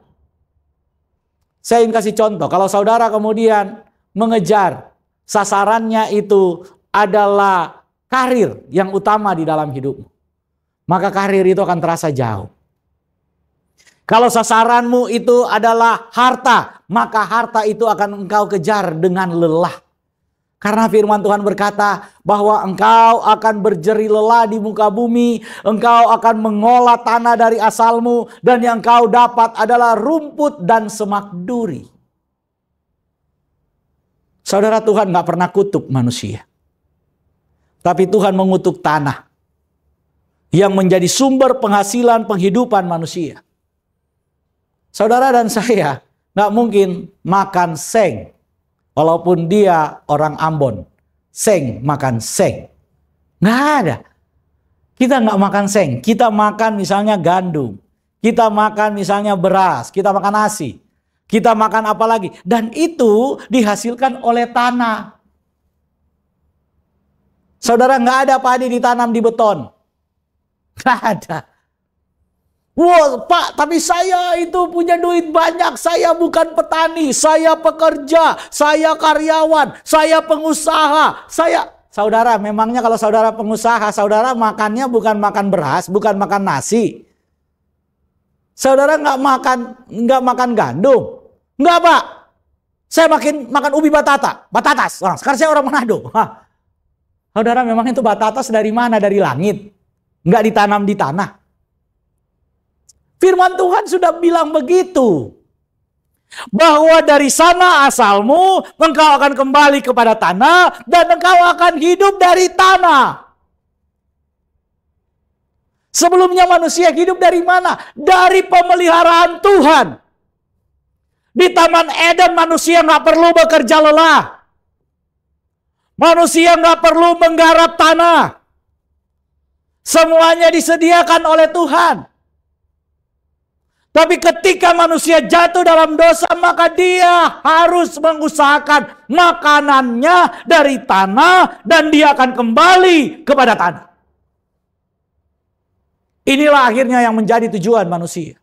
Saya ingin kasih contoh, kalau saudara kemudian mengejar sasarannya itu adalah karir yang utama di dalam hidupmu, maka karir itu akan terasa jauh. Kalau sasaranmu itu adalah harta, maka harta itu akan engkau kejar dengan lelah. Karena firman Tuhan berkata bahwa engkau akan berjeri lelah di muka bumi, engkau akan mengolah tanah dari asalmu, dan yang engkau dapat adalah rumput dan semak duri. Saudara, Tuhan gak pernah kutuk manusia. Tapi Tuhan mengutuk tanah yang menjadi sumber penghasilan penghidupan manusia. Saudara dan saya gak mungkin makan seng. Walaupun dia orang Ambon. Seng, makan seng. Gak ada. Kita gak makan seng. Kita makan misalnya gandum. Kita makan misalnya beras. Kita makan nasi. Kita makan apa lagi. Dan itu dihasilkan oleh tanah. Saudara, gak ada padi ditanam di beton. Gak ada. Wah, Pak, tapi saya itu punya duit banyak. Saya bukan petani, saya pekerja, saya karyawan, saya pengusaha. Saudara, memangnya kalau saudara pengusaha, saudara makannya bukan makan beras, bukan makan nasi. Saudara nggak makan gandum. Nggak, Pak. Saya makan ubi batatas. Nah, sekarang saya orang Manado. Saudara, memang itu batatas dari mana? Dari langit. Nggak ditanam di tanah. Firman Tuhan sudah bilang begitu. Bahwa dari sana asalmu, engkau akan kembali kepada tanah, dan engkau akan hidup dari tanah. Sebelumnya manusia hidup dari mana? Dari pemeliharaan Tuhan. Di Taman Eden manusia nggak perlu bekerja lelah. Manusia nggak perlu menggarap tanah. Semuanya disediakan oleh Tuhan. Tapi ketika manusia jatuh dalam dosa, maka dia harus mengusahakan makanannya dari tanah dan dia akan kembali kepada tanah. Inilah akhirnya yang menjadi tujuan manusia.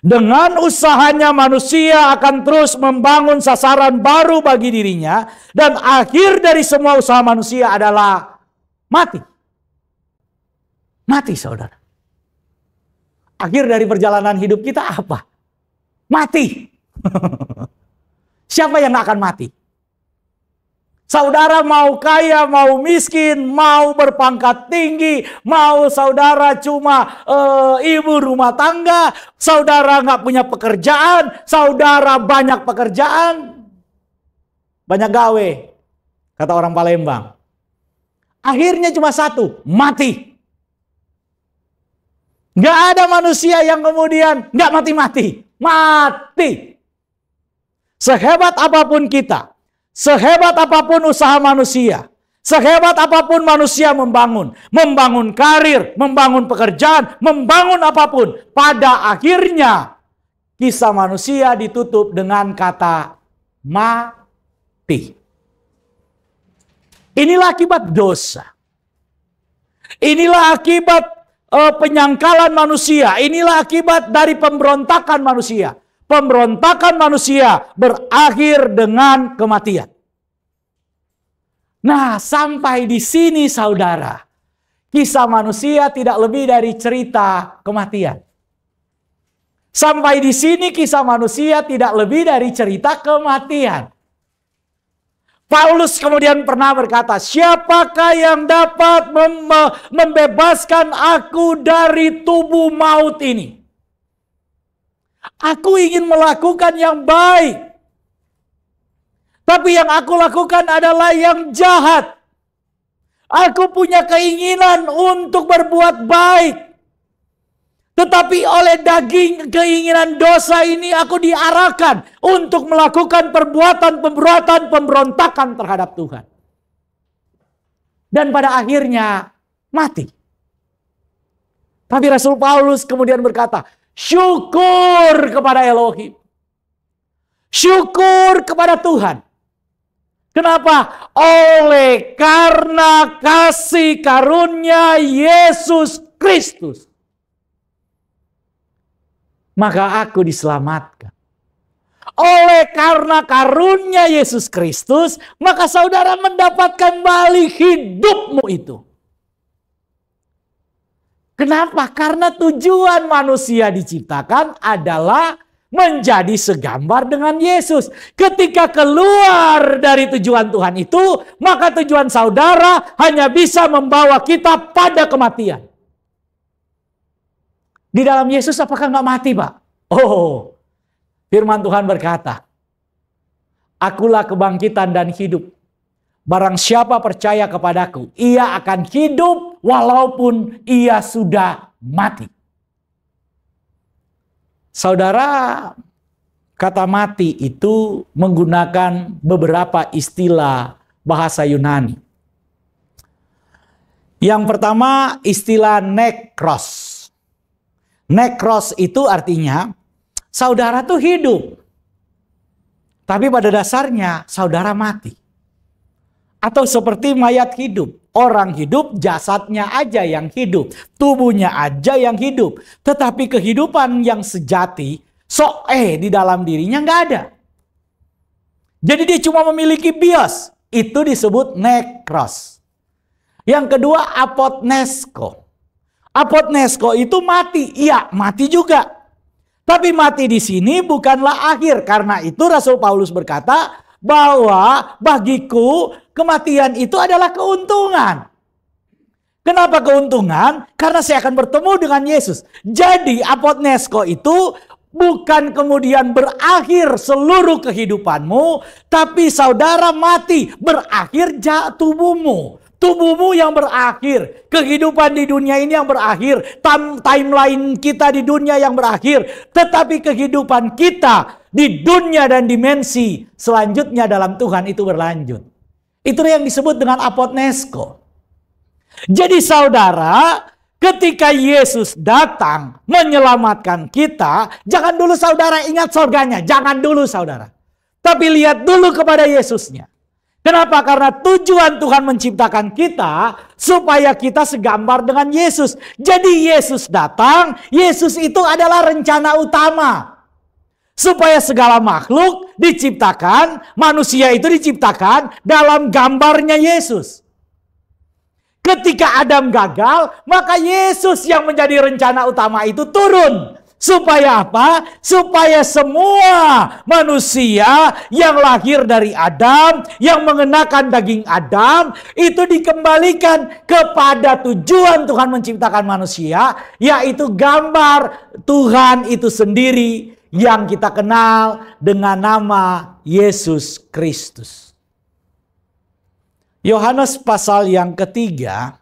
Dengan usahanya manusia akan terus membangun sasaran baru bagi dirinya. Dan akhir dari semua usaha manusia adalah mati. Mati, saudara. Akhir dari perjalanan hidup kita apa? Mati. Siapa yang akan mati? Saudara mau kaya, mau miskin, mau berpangkat tinggi, mau saudara cuma ibu rumah tangga, saudara nggak punya pekerjaan, saudara banyak pekerjaan, banyak gawe, kata orang Palembang. Akhirnya cuma satu, mati. Nggak ada manusia yang kemudian nggak mati-mati. Mati. Sehebat apapun kita, sehebat apapun usaha manusia, sehebat apapun manusia membangun karir, membangun pekerjaan, membangun apapun, pada akhirnya kisah manusia ditutup dengan kata mati. Inilah akibat dosa. Inilah akibat penyangkalan manusia. Inilah akibat dari pemberontakan manusia. Pemberontakan manusia berakhir dengan kematian. Nah, sampai di sini saudara, kisah manusia tidak lebih dari cerita kematian. Sampai di sini kisah manusia tidak lebih dari cerita kematian. Paulus kemudian pernah berkata, siapakah yang dapat membebaskan aku dari tubuh maut ini? Aku ingin melakukan yang baik. Tapi yang aku lakukan adalah yang jahat. Aku punya keinginan untuk berbuat baik. Tetapi oleh daging keinginan dosa ini aku diarahkan untuk melakukan perbuatan pemberontakan terhadap Tuhan. Dan pada akhirnya mati. Tapi Rasul Paulus kemudian berkata, syukur kepada Elohim. Syukur kepada Tuhan. Kenapa? Oleh karena kasih karunia Yesus Kristus, maka aku diselamatkan. Oleh karena karunia Yesus Kristus, maka saudara mendapatkan balik hidupmu itu. Kenapa? Karena tujuan manusia diciptakan adalah menjadi segambar dengan Yesus. Ketika keluar dari tujuan Tuhan itu, maka tujuan saudara hanya bisa membawa kita pada kematian. Di dalam Yesus apakah nggak mati, Pak? Oh, firman Tuhan berkata, akulah kebangkitan dan hidup. Barang siapa percaya kepadaku, ia akan hidup walaupun ia sudah mati. Saudara, kata mati itu menggunakan beberapa istilah bahasa Yunani. Yang pertama istilah nekros. Nekros itu artinya saudara tuh hidup. Tapi pada dasarnya saudara mati. Atau seperti mayat hidup. Orang hidup, jasadnya aja yang hidup. Tubuhnya aja yang hidup. Tetapi kehidupan yang sejati, di dalam dirinya nggak ada. Jadi dia cuma memiliki bios. Itu disebut nekros. Yang kedua apotnesko. Apotnesko itu mati. Iya, mati juga. Tapi mati di sini bukanlah akhir. Karena itu Rasul Paulus berkata bahwa bagiku kematian itu adalah keuntungan. Kenapa keuntungan? Karena saya akan bertemu dengan Yesus. Jadi apotnesko itu bukan kemudian berakhir seluruh kehidupanmu, tapi saudara mati, berakhir tubuhmu. Tubuhmu yang berakhir, kehidupan di dunia ini yang berakhir, timeline kita di dunia yang berakhir, tetapi kehidupan kita di dunia dan dimensi selanjutnya dalam Tuhan itu berlanjut. Itu yang disebut dengan apotnesko. Jadi saudara, ketika Yesus datang menyelamatkan kita, jangan dulu saudara ingat surganya. Jangan dulu saudara. Tapi lihat dulu kepada Yesusnya. Kenapa? Karena tujuan Tuhan menciptakan kita supaya kita segambar dengan Yesus. Jadi Yesus datang, Yesus itu adalah rencana utama. Supaya segala makhluk diciptakan, manusia itu diciptakan dalam gambarnya Yesus. Ketika Adam gagal, maka Yesus yang menjadi rencana utama itu turun. Supaya apa? Supaya semua manusia yang lahir dari Adam, yang mengenakan daging Adam, itu dikembalikan kepada tujuan Tuhan menciptakan manusia, yaitu gambar Tuhan itu sendiri yang kita kenal dengan nama Yesus Kristus. Yohanes pasal yang ketiga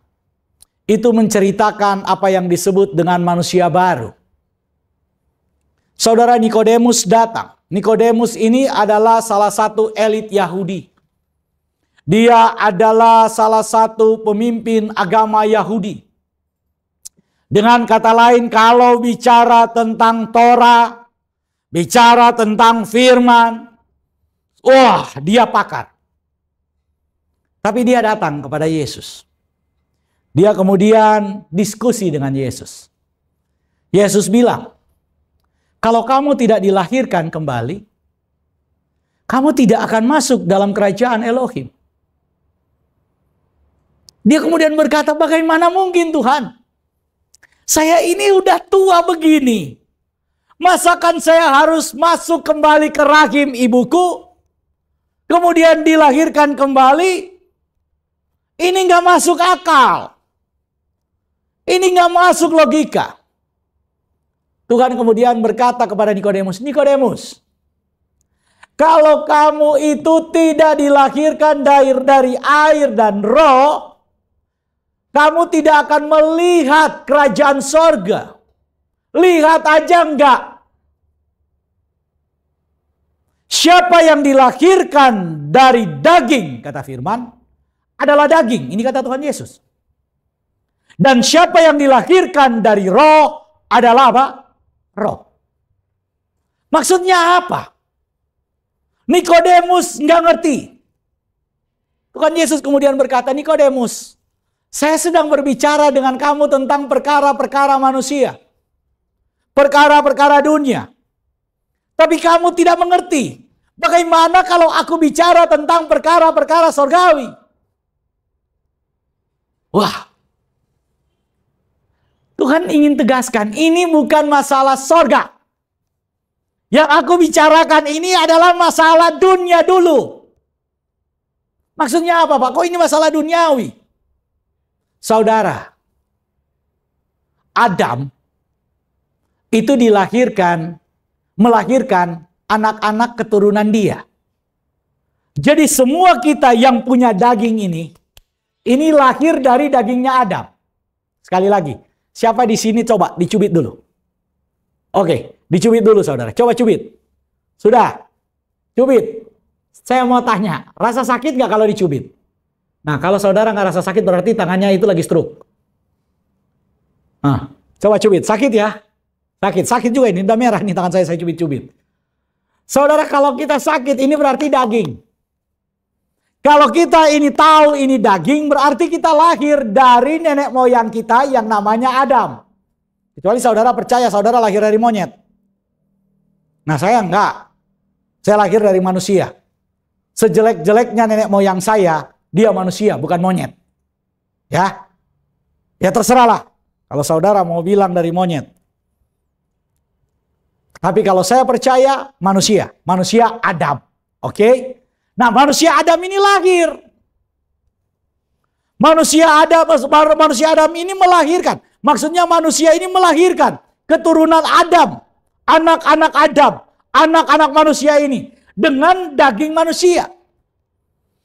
itu menceritakan apa yang disebut dengan manusia baru. Saudara, Nikodemus datang. Nikodemus ini adalah salah satu elit Yahudi. Dia adalah salah satu pemimpin agama Yahudi. Dengan kata lain, kalau bicara tentang Torah, bicara tentang firman, wah, dia pakar. Tapi dia datang kepada Yesus. Dia kemudian diskusi dengan Yesus. Yesus bilang, kalau kamu tidak dilahirkan kembali, kamu tidak akan masuk dalam kerajaan Elohim. Dia kemudian berkata, bagaimana mungkin Tuhan? Saya ini udah tua begini. Masakan saya harus masuk kembali ke rahim ibuku? Kemudian dilahirkan kembali? Ini nggak masuk akal. Ini nggak masuk logika. Tuhan kemudian berkata kepada Nikodemus, Nikodemus, kalau kamu itu tidak dilahirkan dari air dan roh, kamu tidak akan melihat kerajaan sorga. Lihat aja enggak. Siapa yang dilahirkan dari daging, kata firman, adalah daging. Ini kata Tuhan Yesus. Dan siapa yang dilahirkan dari roh adalah apa? Roh. Maksudnya apa? Nikodemus nggak ngerti. Tuhan Yesus kemudian berkata, Nikodemus, saya sedang berbicara dengan kamu tentang perkara-perkara manusia. Perkara-perkara dunia. Tapi kamu tidak mengerti. Bagaimana kalau aku bicara tentang perkara-perkara sorgawi? Wah. Tuhan ingin tegaskan, ini bukan masalah sorga. Yang aku bicarakan ini adalah masalah dunia dulu. Maksudnya apa, Pak? Kok ini masalah duniawi? Saudara, Adam itu melahirkan anak-anak keturunan dia. Jadi semua kita yang punya daging ini lahir dari dagingnya Adam. Sekali lagi. Siapa di sini coba dicubit dulu? Oke, dicubit dulu saudara. Coba cubit. Sudah? Cubit. Saya mau tanya, rasa sakit nggak kalau dicubit? Nah, kalau saudara nggak rasa sakit berarti tangannya itu lagi stroke. Nah, coba cubit. Sakit ya? Sakit juga ini. Udah merah nih tangan saya cubit-cubit. Saudara, kalau kita sakit ini berarti daging. Kalau kita ini tahu ini daging, berarti kita lahir dari nenek moyang kita yang namanya Adam. Kecuali saudara percaya saudara lahir dari monyet. Nah, saya enggak. Saya lahir dari manusia. Sejelek-jeleknya nenek moyang saya, dia manusia, bukan monyet. Ya. Ya terserahlah. Kalau saudara mau bilang dari monyet. Tapi kalau saya percaya manusia Adam. Oke? Nah, manusia Adam ini lahir. Manusia Adam ini melahirkan. Maksudnya manusia ini melahirkan keturunan Adam. Anak-anak Adam. Anak-anak manusia ini. Dengan daging manusia.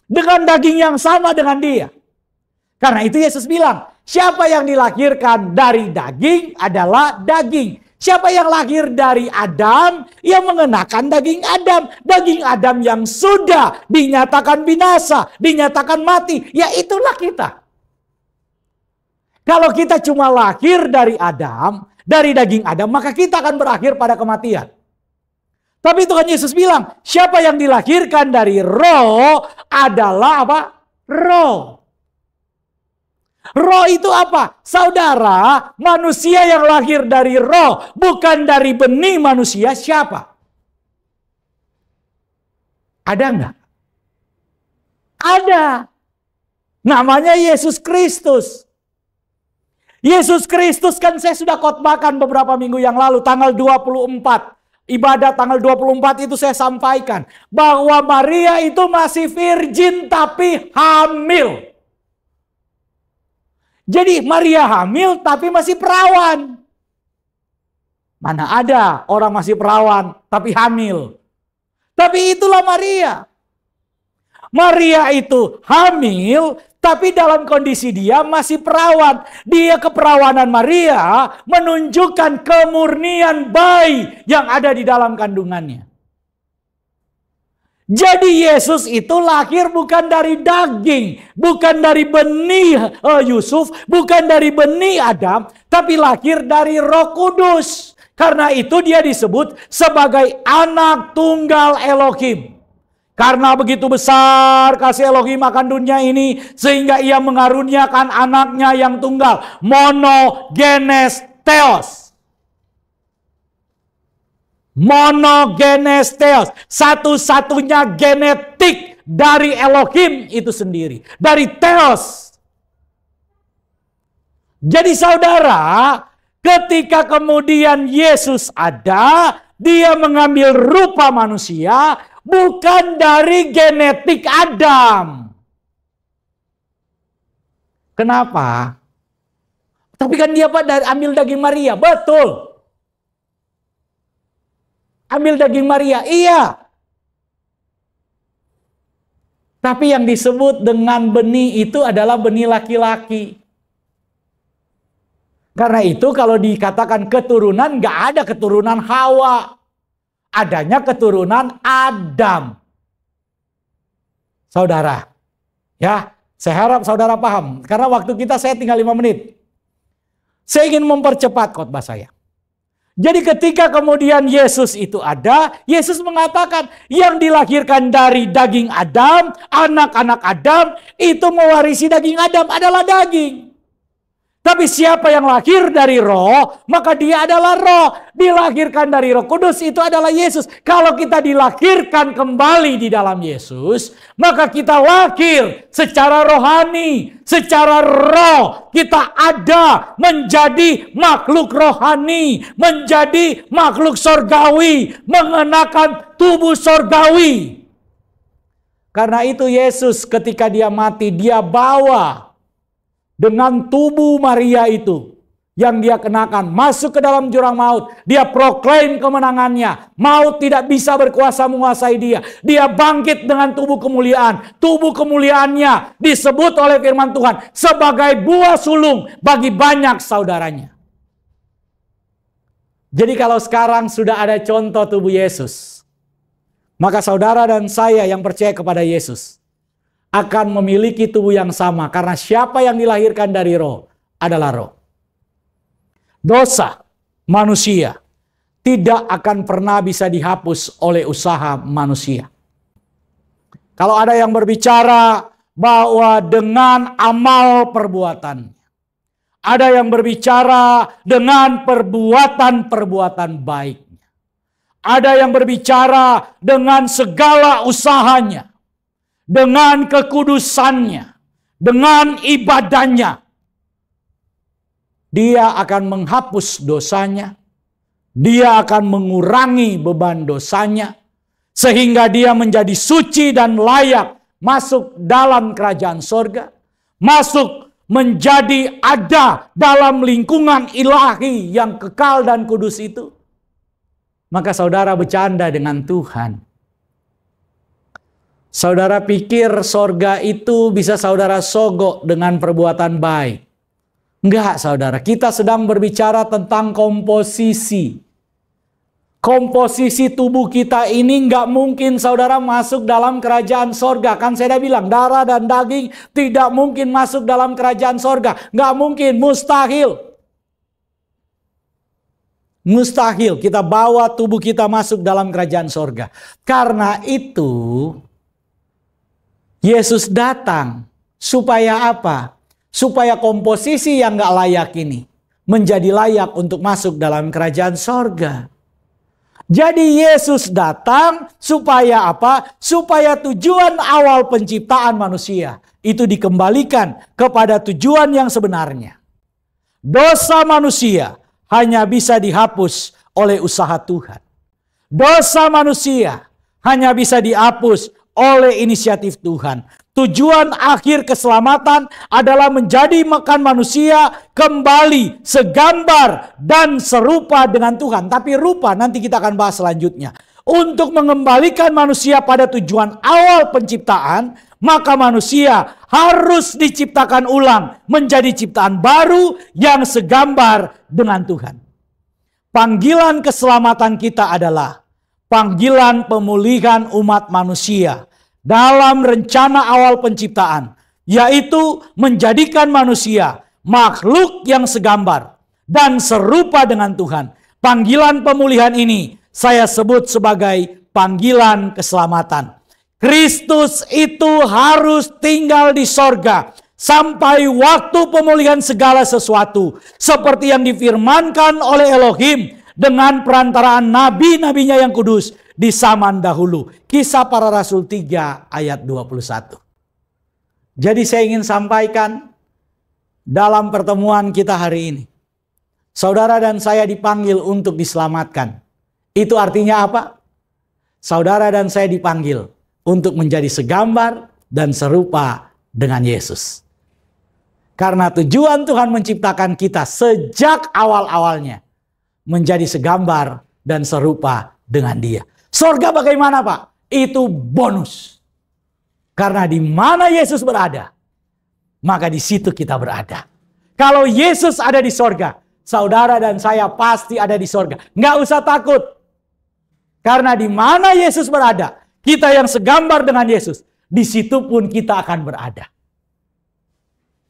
Dengan daging yang sama dengan dia. Karena itu Yesus bilang, siapa yang dilahirkan dari daging adalah daging. Siapa yang lahir dari Adam, ia mengenakan daging Adam. Daging Adam yang sudah dinyatakan binasa, dinyatakan mati, ya itulah kita. Kalau kita cuma lahir dari Adam, dari daging Adam, maka kita akan berakhir pada kematian. Tapi Tuhan Yesus bilang, siapa yang dilahirkan dari roh adalah apa? Roh. Roh itu apa? Saudara, manusia yang lahir dari roh, bukan dari benih manusia, siapa? Ada enggak? Ada. Namanya Yesus Kristus. Yesus Kristus kan saya sudah khotbahkan beberapa minggu yang lalu, tanggal 24. Ibadah tanggal 24 itu saya sampaikan. Bahwa Maria itu masih virgin tapi hamil. Jadi Maria hamil tapi masih perawan. Mana ada orang masih perawan tapi hamil. Tapi itulah Maria. Maria itu hamil tapi dalam kondisi dia masih perawan. Dia keperawanan Maria menunjukkan kemurnian bayi yang ada di dalam kandungannya. Jadi Yesus itu lahir bukan dari daging, bukan dari benih Yusuf, bukan dari benih Adam, tapi lahir dari Roh Kudus. Karena itu dia disebut sebagai anak tunggal Elohim. Karena begitu besar kasih Elohim akan dunia ini, sehingga ia mengaruniakan anaknya yang tunggal, monogenes theos. Monogenes theos, satu-satunya genetik dari Elohim itu sendiri, dari theos. Jadi saudara, ketika kemudian Yesus ada, dia mengambil rupa manusia, bukan dari genetik Adam. Kenapa? Tapi kan dia ambil daging Maria, betul. Ambil daging Maria, iya. Tapi yang disebut dengan benih itu adalah benih laki-laki. Karena itu kalau dikatakan keturunan, gak ada keturunan Hawa. Adanya keturunan Adam. Saudara, ya, saya harap saudara paham. Karena waktu kita saya tinggal 5 menit. Saya ingin mempercepat khotbah saya. Jadi ketika kemudian Yesus itu ada, Yesus mengatakan yang dilahirkan dari daging Adam, anak-anak Adam, itu mewarisi daging Adam adalah daging. Tapi siapa yang lahir dari roh, maka dia adalah roh. Dilahirkan dari Roh Kudus itu adalah Yesus. Kalau kita dilahirkan kembali di dalam Yesus, maka kita lahir secara rohani, secara roh. Kita ada menjadi makhluk rohani, menjadi makhluk sorgawi, mengenakan tubuh sorgawi. Karena itu Yesus ketika dia mati, dia bawa dengan tubuh Maria itu yang dia kenakan masuk ke dalam jurang maut. Dia proklaim kemenangannya. Maut tidak bisa berkuasa menguasai dia. Dia bangkit dengan tubuh kemuliaan. Tubuh kemuliaannya disebut oleh firman Tuhan sebagai buah sulung bagi banyak saudaranya. Jadi kalau sekarang sudah ada contoh tubuh Yesus, maka saudara dan saya yang percaya kepada Yesus akan memiliki tubuh yang sama. Karena siapa yang dilahirkan dari roh adalah roh. Dosa manusia tidak akan pernah bisa dihapus oleh usaha manusia. Kalau ada yang berbicara bahwa dengan amal perbuatan, ada yang berbicara dengan perbuatan-perbuatan baiknya, ada yang berbicara dengan segala usahanya, dengan kekudusannya, dengan ibadahnya, dia akan menghapus dosanya, dia akan mengurangi beban dosanya, sehingga dia menjadi suci dan layak masuk dalam kerajaan sorga, masuk menjadi ada dalam lingkungan ilahi yang kekal dan kudus itu. Maka saudara bercanda dengan Tuhan. Saudara pikir sorga itu bisa saudara sogok dengan perbuatan baik. Enggak saudara, kita sedang berbicara tentang komposisi. Komposisi tubuh kita ini nggak mungkin saudara masuk dalam kerajaan sorga. Kan saya udah bilang, darah dan daging tidak mungkin masuk dalam kerajaan sorga. Nggak mungkin, mustahil. Mustahil kita bawa tubuh kita masuk dalam kerajaan sorga. Karena itu, Yesus datang supaya apa? Supaya komposisi yang nggak layak ini menjadi layak untuk masuk dalam kerajaan sorga. Jadi Yesus datang supaya apa? Supaya tujuan awal penciptaan manusia itu dikembalikan kepada tujuan yang sebenarnya. Dosa manusia hanya bisa dihapus oleh usaha Tuhan. Dosa manusia hanya bisa dihapus oleh inisiatif Tuhan. Tujuan akhir keselamatan adalah menjadi makan manusia kembali segambar dan serupa dengan Tuhan. Tapi rupa nanti kita akan bahas selanjutnya. Untuk mengembalikan manusia pada tujuan awal penciptaan, maka manusia harus diciptakan ulang menjadi ciptaan baru yang segambar dengan Tuhan. Panggilan keselamatan kita adalah panggilan pemulihan umat manusia dalam rencana awal penciptaan, yaitu menjadikan manusia makhluk yang segambar dan serupa dengan Tuhan. Panggilan pemulihan ini saya sebut sebagai panggilan keselamatan. Kristus itu harus tinggal di sorga sampai waktu pemulihan segala sesuatu, seperti yang difirmankan oleh Elohim dengan perantaraan nabi-nabinya yang kudus di zaman dahulu. Kisah Para Rasul 3 ayat 21. Jadi saya ingin sampaikan dalam pertemuan kita hari ini, saudara dan saya dipanggil untuk diselamatkan. Itu artinya apa? Saudara dan saya dipanggil untuk menjadi segambar dan serupa dengan Yesus. Karena tujuan Tuhan menciptakan kita sejak awal-awalnya menjadi segambar dan serupa dengan Dia. Sorga bagaimana, Pak? Itu bonus. Karena di mana Yesus berada, maka di situ kita berada. Kalau Yesus ada di sorga, saudara dan saya pasti ada di sorga. Nggak usah takut. Karena di mana Yesus berada, kita yang segambar dengan Yesus, di situ pun kita akan berada.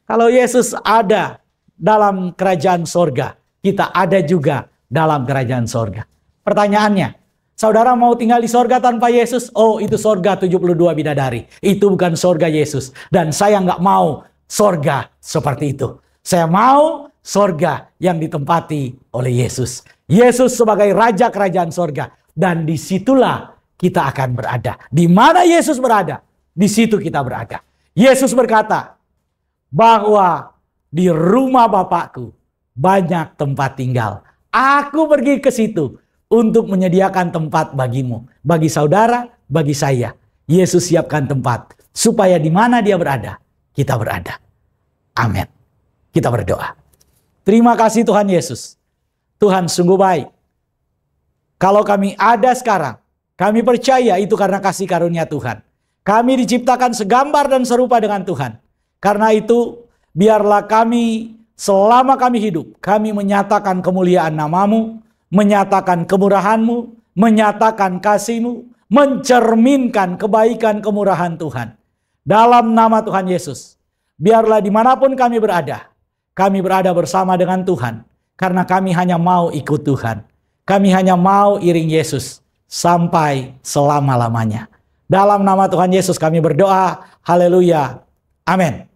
Kalau Yesus ada dalam kerajaan sorga, kita ada juga dalam kerajaan sorga. Pertanyaannya, saudara mau tinggal di sorga tanpa Yesus? Oh, itu sorga 72 bidadari. Itu bukan sorga Yesus. Dan saya nggak mau sorga seperti itu. Saya mau sorga yang ditempati oleh Yesus. Yesus sebagai Raja Kerajaan sorga. Dan disitulah kita akan berada. Di mana Yesus berada, di situ kita berada. Yesus berkata bahwa di rumah Bapakku banyak tempat tinggal. Aku pergi ke situ untuk menyediakan tempat bagimu. Bagi saudara, bagi saya. Yesus siapkan tempat. Supaya di mana Dia berada, kita berada. Amin. Kita berdoa. Terima kasih Tuhan Yesus. Tuhan sungguh baik. Kalau kami ada sekarang, kami percaya itu karena kasih karunia Tuhan. Kami diciptakan segambar dan serupa dengan Tuhan. Karena itu, biarlah kami selama kami hidup, kami menyatakan kemuliaan nama-Mu, menyatakan kemurahan-Mu, menyatakan kasih-Mu, mencerminkan kebaikan kemurahan Tuhan. Dalam nama Tuhan Yesus, biarlah dimanapun kami berada bersama dengan Tuhan. Karena kami hanya mau ikut Tuhan. Kami hanya mau iring Yesus sampai selama-lamanya. Dalam nama Tuhan Yesus kami berdoa. Haleluya. Amin.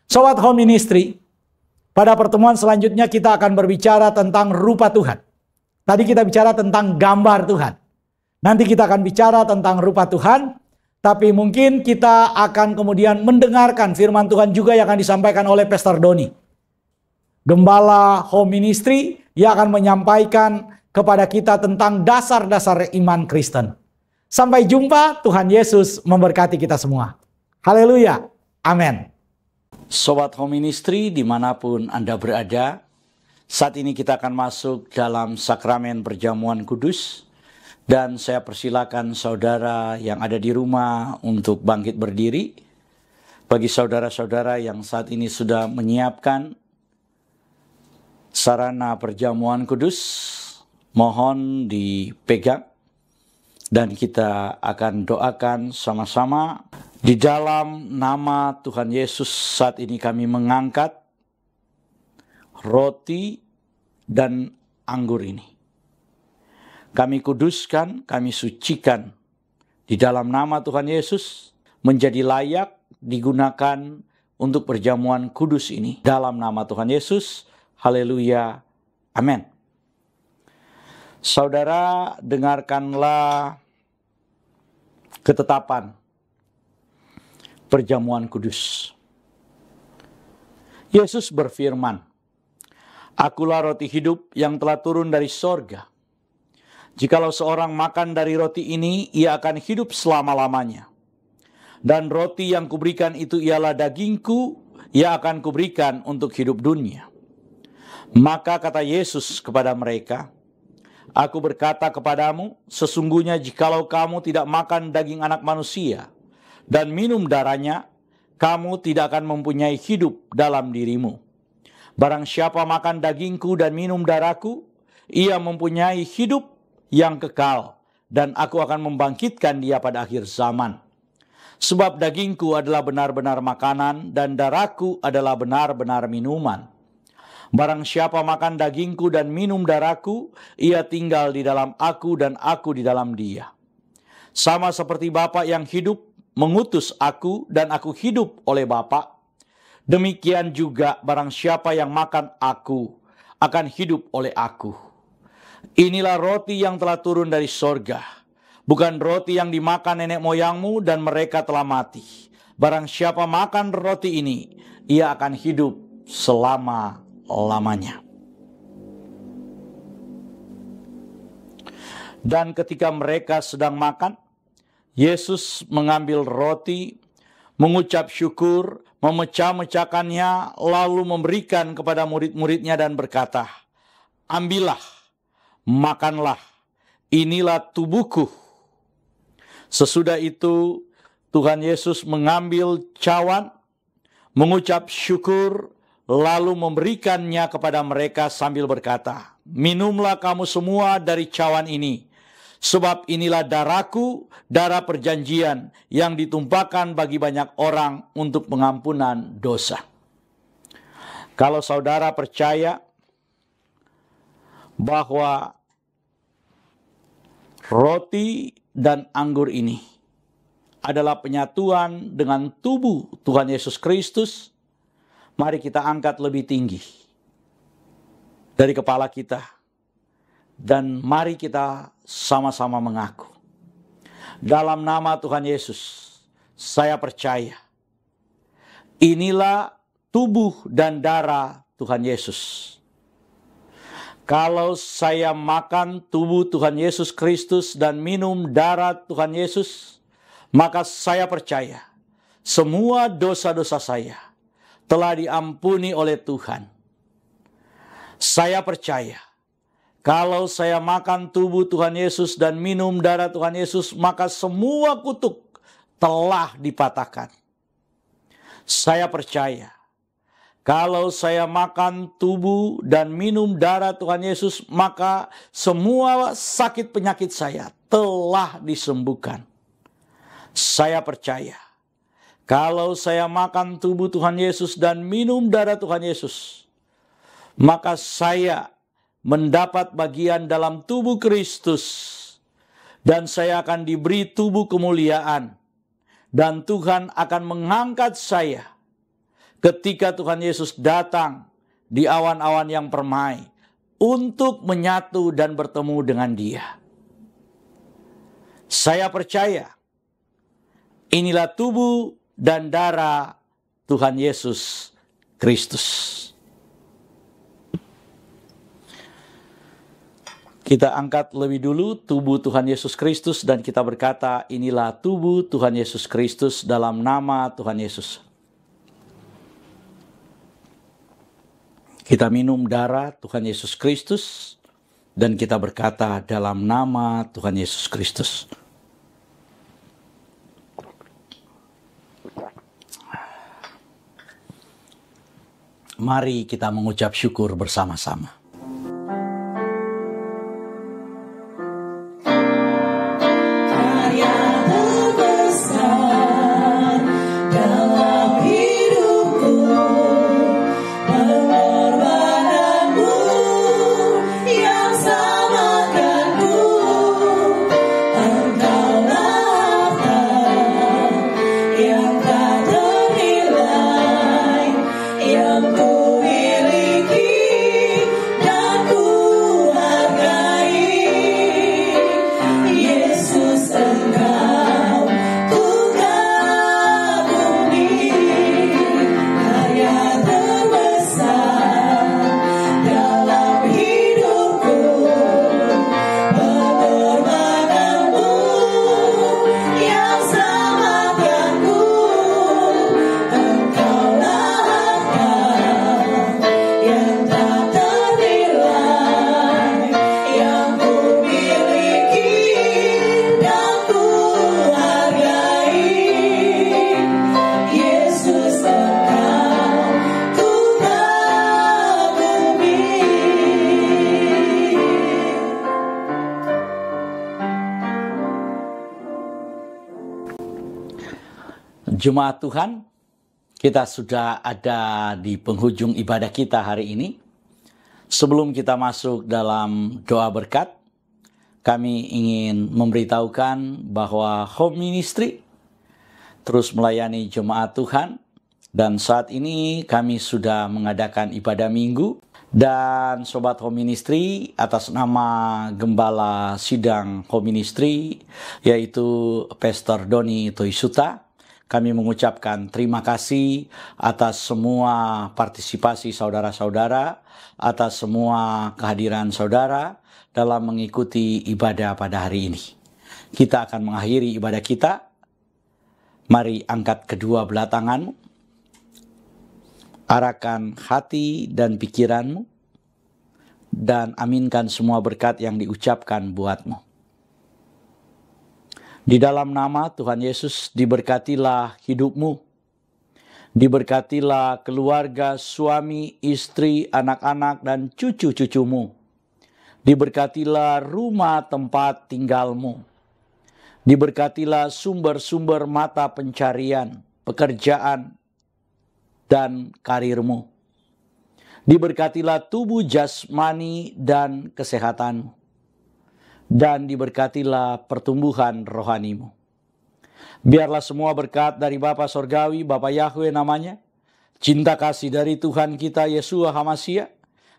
Sobat Home Ministry, pada pertemuan selanjutnya kita akan berbicara tentang rupa Tuhan. Tadi kita bicara tentang gambar Tuhan. Nanti kita akan bicara tentang rupa Tuhan. Tapi mungkin kita akan kemudian mendengarkan firman Tuhan juga yang akan disampaikan oleh Pastor Doni, Gembala Home Ministry, yang akan menyampaikan kepada kita tentang dasar-dasar iman Kristen. Sampai jumpa, Tuhan Yesus memberkati kita semua. Haleluya. Amin. Sobat Home Ministry dimanapun Anda berada, saat ini kita akan masuk dalam sakramen perjamuan kudus. Dan saya persilakan saudara yang ada di rumah untuk bangkit berdiri. Bagi saudara-saudara yang saat ini sudah menyiapkan sarana perjamuan kudus, Mohon dipegang dan kita akan doakan sama-sama. Di dalam nama Tuhan Yesus saat ini kami mengangkat roti dan anggur ini. Kami kuduskan, kami sucikan di dalam nama Tuhan Yesus menjadi layak digunakan untuk perjamuan kudus ini. Dalam nama Tuhan Yesus, haleluya, amin. Saudara, dengarkanlah ketetapan perjamuan kudus. Yesus berfirman, "Akulah roti hidup yang telah turun dari sorga. Jikalau seorang makan dari roti ini, ia akan hidup selama-lamanya. Dan roti yang kuberikan itu ialah dagingku, ia akan kuberikan untuk hidup dunia." Maka kata Yesus kepada mereka, "Aku berkata kepadamu, sesungguhnya jikalau kamu tidak makan daging anak manusia dan minum darahnya, kamu tidak akan mempunyai hidup dalam dirimu. Barang siapa makan dagingku dan minum darahku, ia mempunyai hidup yang kekal, dan aku akan membangkitkan dia pada akhir zaman. Sebab dagingku adalah benar-benar makanan, dan darahku adalah benar-benar minuman. Barang siapa makan dagingku dan minum darahku, ia tinggal di dalam aku dan aku di dalam dia. Sama seperti Bapa yang hidup mengutus aku dan aku hidup oleh Bapa, demikian juga barang siapa yang makan aku akan hidup oleh aku. Inilah roti yang telah turun dari sorga, bukan roti yang dimakan nenek moyangmu dan mereka telah mati. Barang siapa makan roti ini, ia akan hidup selama-lamanya." Dan ketika mereka sedang makan, Yesus mengambil roti, mengucap syukur, memecah-mecahkannya, lalu memberikan kepada murid-muridnya dan berkata, "Ambillah, makanlah, inilah tubuhku." Sesudah itu Tuhan Yesus mengambil cawan, mengucap syukur, lalu memberikannya kepada mereka sambil berkata, "Minumlah kamu semua dari cawan ini, sebab inilah darahku, darah perjanjian yang ditumpahkan bagi banyak orang untuk pengampunan dosa." Kalau saudara percaya bahwa roti dan anggur ini adalah penyatuan dengan tubuh Tuhan Yesus Kristus, mari kita angkat lebih tinggi dari kepala kita. Dan mari kita sama-sama mengaku, dalam nama Tuhan Yesus, saya percaya inilah tubuh dan darah Tuhan Yesus. Kalau saya makan tubuh Tuhan Yesus Kristus dan minum darah Tuhan Yesus, maka saya percaya semua dosa-dosa saya telah diampuni oleh Tuhan. Saya percaya kalau saya makan tubuh Tuhan Yesus dan minum darah Tuhan Yesus, maka semua kutuk telah dipatahkan. Saya percaya kalau saya makan tubuh dan minum darah Tuhan Yesus, maka semua sakit penyakit saya telah disembuhkan. Saya percaya kalau saya makan tubuh Tuhan Yesus dan minum darah Tuhan Yesus, maka saya mendapat bagian dalam tubuh Kristus, dan saya akan diberi tubuh kemuliaan, dan Tuhan akan mengangkat saya ketika Tuhan Yesus datang di awan-awan yang permai untuk menyatu dan bertemu dengan Dia. Saya percaya inilah tubuh dan darah Tuhan Yesus Kristus. Kita angkat lebih dulu tubuh Tuhan Yesus Kristus dan kita berkata, inilah tubuh Tuhan Yesus Kristus dalam nama Tuhan Yesus. Kita minum darah Tuhan Yesus Kristus dan kita berkata dalam nama Tuhan Yesus Kristus. Mari kita mengucap syukur bersama-sama. Jemaat Tuhan, kita sudah ada di penghujung ibadah kita hari ini. Sebelum kita masuk dalam doa berkat, kami ingin memberitahukan bahwa Home Ministry terus melayani jemaat Tuhan. Dan saat ini kami sudah mengadakan ibadah minggu. Dan Sobat Home Ministry, atas nama Gembala Sidang Home Ministry, yaitu Pastor Doni Toisuta, kami mengucapkan terima kasih atas semua partisipasi saudara-saudara, atas semua kehadiran saudara dalam mengikuti ibadah pada hari ini. Kita akan mengakhiri ibadah kita. Mari angkat kedua belah tanganmu, arahkan hati dan pikiranmu, dan aminkan semua berkat yang diucapkan buatmu. Di dalam nama Tuhan Yesus, diberkatilah hidupmu, diberkatilah keluarga, suami, istri, anak-anak, dan cucu-cucumu. Diberkatilah rumah tempat tinggalmu. Diberkatilah sumber-sumber mata pencarian, pekerjaan, dan karirmu. Diberkatilah tubuh jasmani dan kesehatanmu. Dan diberkatilah pertumbuhan rohanimu. Biarlah semua berkat dari Bapa Sorgawi, Bapa Yahweh namanya, cinta kasih dari Tuhan kita Yeshua HaMashiach,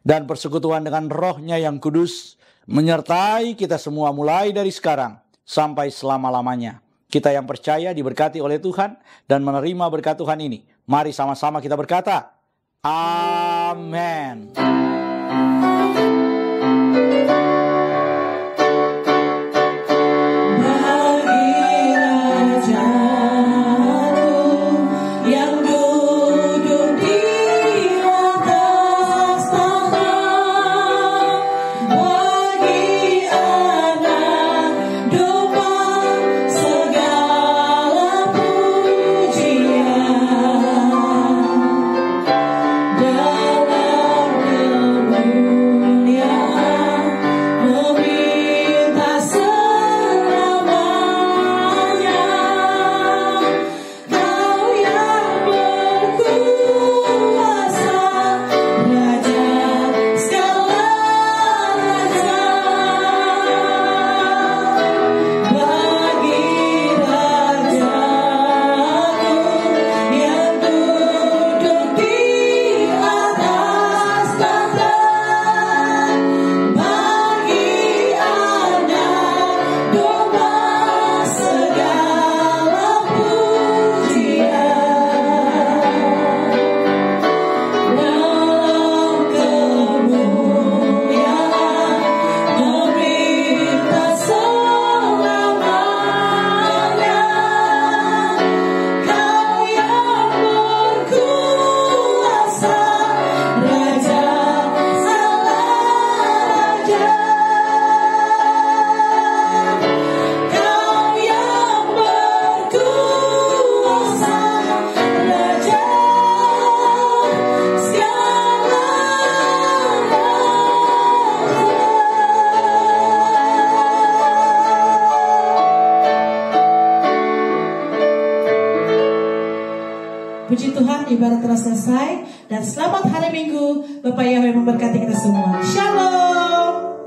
dan persekutuan dengan rohnya yang kudus, menyertai kita semua mulai dari sekarang sampai selama-lamanya. Kita yang percaya diberkati oleh Tuhan dan menerima berkat Tuhan ini. Mari sama-sama kita berkata, Amin. Puji Tuhan, ibadah telah selesai. Dan selamat hari Minggu. Bapak Yahweh memberkati kita semua. Shalom.